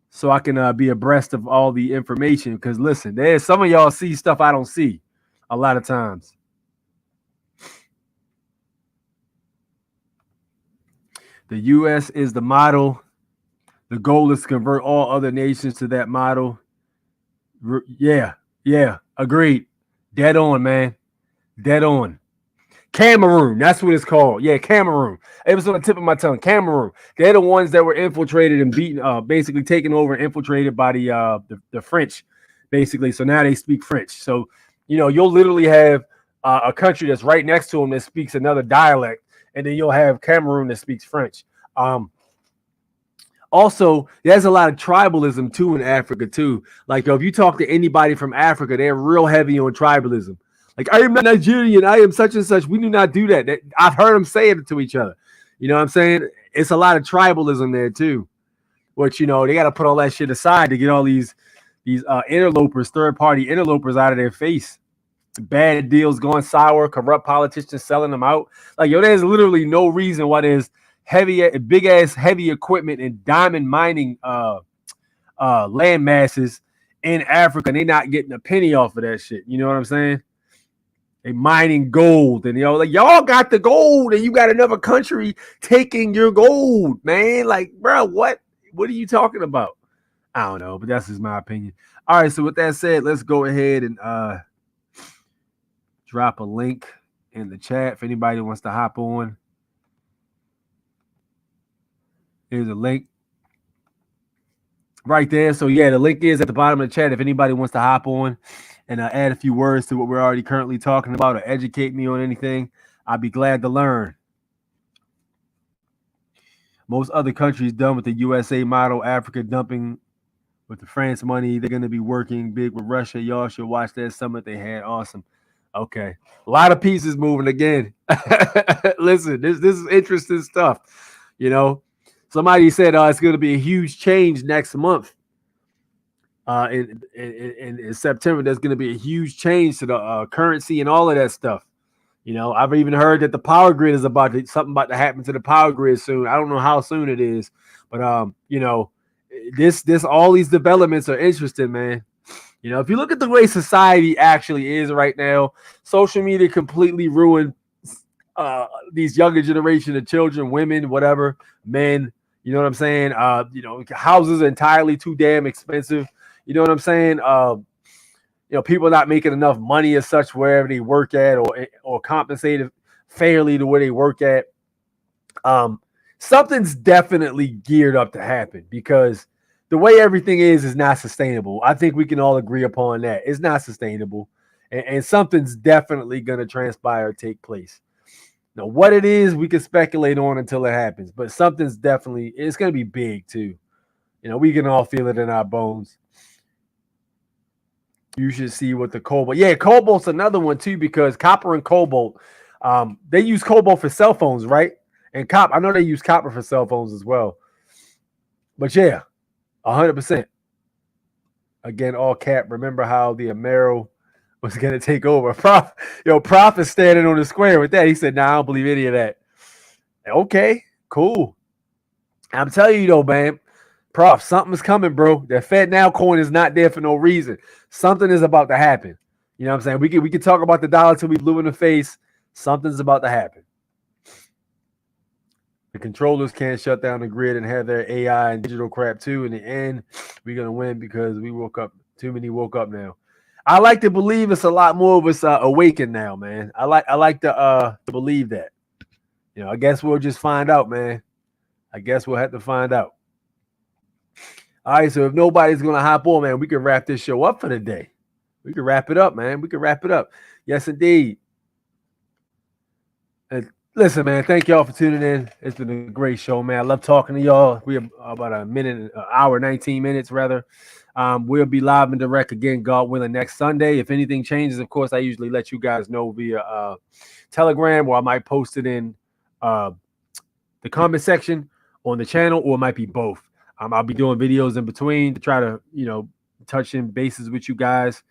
so I can be abreast of all the information. Because listen, there's some of y'all see stuff I don't see a lot of times. The U.S. is the model. The goal is to convert all other nations to that model. Yeah, agreed. Dead on, man. Dead on. Cameroon, that's what it's called. Yeah, Cameroon. It was on the tip of my tongue. Cameroon. They're the ones that were infiltrated and beaten, basically taken over and infiltrated by the French, basically. So now they speak French. So, you know, you'll literally have a country that's right next to them that speaks another dialect, and then you'll have Cameroon that speaks French. Also, there's a lot of tribalism too in Africa too. Like, if you talk to anybody from Africa, they're real heavy on tribalism. Like, I am not Nigerian, I am such and such. We do not do that. I've heard them say it to each other. You know what I'm saying? It's a lot of tribalism there too. Which, you know, they got to put all that shit aside to get all these interlopers, third-party interlopers out of their face. Bad deals going sour, corrupt politicians selling them out. Like, yo, there's literally no reason why there's big ass heavy equipment and diamond mining land masses in Africa, and they're not getting a penny off of that shit. You know what I'm saying? They mining gold, and like y'all got the gold, and you got another country taking your gold, man. Like, bro, what? What are you talking about? I don't know, but that's just my opinion. All right, so with that said, let's go ahead and drop a link in the chat if anybody wants to hop on. Here's a link right there. So yeah, the link is at the bottom of the chat if anybody wants to hop on and add a few words to what we're already currently talking about or educate me on anything. I'd be glad to learn. Most other countries done with the USA model, Africa dumping with the France money. They're going to be working big with Russia. Y'all should watch that summit they had. Awesome. Okay. A lot of pieces moving again. Listen, this is interesting stuff. You know, somebody said it's going to be a huge change next month. In September, there's going to be a huge change to the currency and all of that stuff. You know, I've even heard that the power grid is something about to happen to the power grid soon. I don't know how soon it is, but you know, this all these developments are interesting, man. You know, if you look at the way society actually is right now, social media completely ruined these younger generation of children, women, whatever, men. You know what I'm saying? You know, houses are entirely too damn expensive. You know what I'm saying? You know, people not making enough money as such wherever they work at, or compensated fairly to where they work at. Something's definitely geared up to happen because the way everything is not sustainable. I think we can all agree upon that. It's not sustainable, and something's definitely going to transpire, take place. Now, what it is, we can speculate on until it happens, but something's definitely, it's going to be big too. You know, we can all feel it in our bones. You should see what the cobalt. Yeah, cobalt's another one too, because copper and cobalt, they use cobalt for cell phones, right? And I know they use copper for cell phones as well. But yeah, 100%. Again, all cap. Remember how the Amero was going to take over? Prof is standing on the square with that. He said, "Nah, I don't believe any of that." Okay, cool. I'm telling you though, man. Prof, something's coming, bro. That Fed Now coin is not there for no reason. Something is about to happen. You know what I'm saying? We can talk about the dollar till we blue in the face. Something's about to happen. The controllers can't shut down the grid and have their AI and digital crap too. In the end, we're gonna win because we woke up. Too many woke up now. I like to believe it's a lot more of us awakened now, man. I like to believe that. You know, I guess we'll just find out, man. I guess we'll have to find out. All right, so if nobody's going to hop on, man, we can wrap this show up for the day. We can wrap it up, man. We can wrap it up. Yes, indeed. And listen, man, thank y'all for tuning in. It's been a great show, man. I love talking to y'all. We have about an hour, 19 minutes, rather. We'll be live and direct again, God willing, next Sunday. If anything changes, of course, I usually let you guys know via Telegram, or I might post it in the comment section on the channel, or it might be both. I'll be doing videos in between to try to, you know, touch in bases with you guys.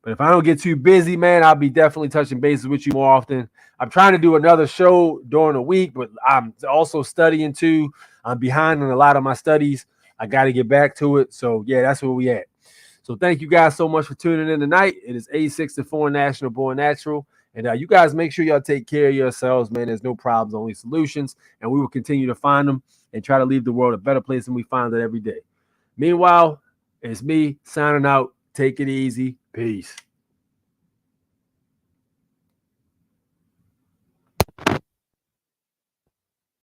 But if I don't get too busy, man, I'll be definitely touching bases with you more often. I'm trying to do another show during the week, but I'm also studying too. I'm behind on a lot of my studies. I got to get back to it. So, yeah, that's where we at. So thank you guys so much for tuning in tonight. It is 864 National Born Natural. And you guys make sure y'all take care of yourselves, man. There's no problems, only solutions. And we will continue to find them and try to leave the world a better place than we find it every day. Meanwhile, it's me signing out. Take it easy. Peace.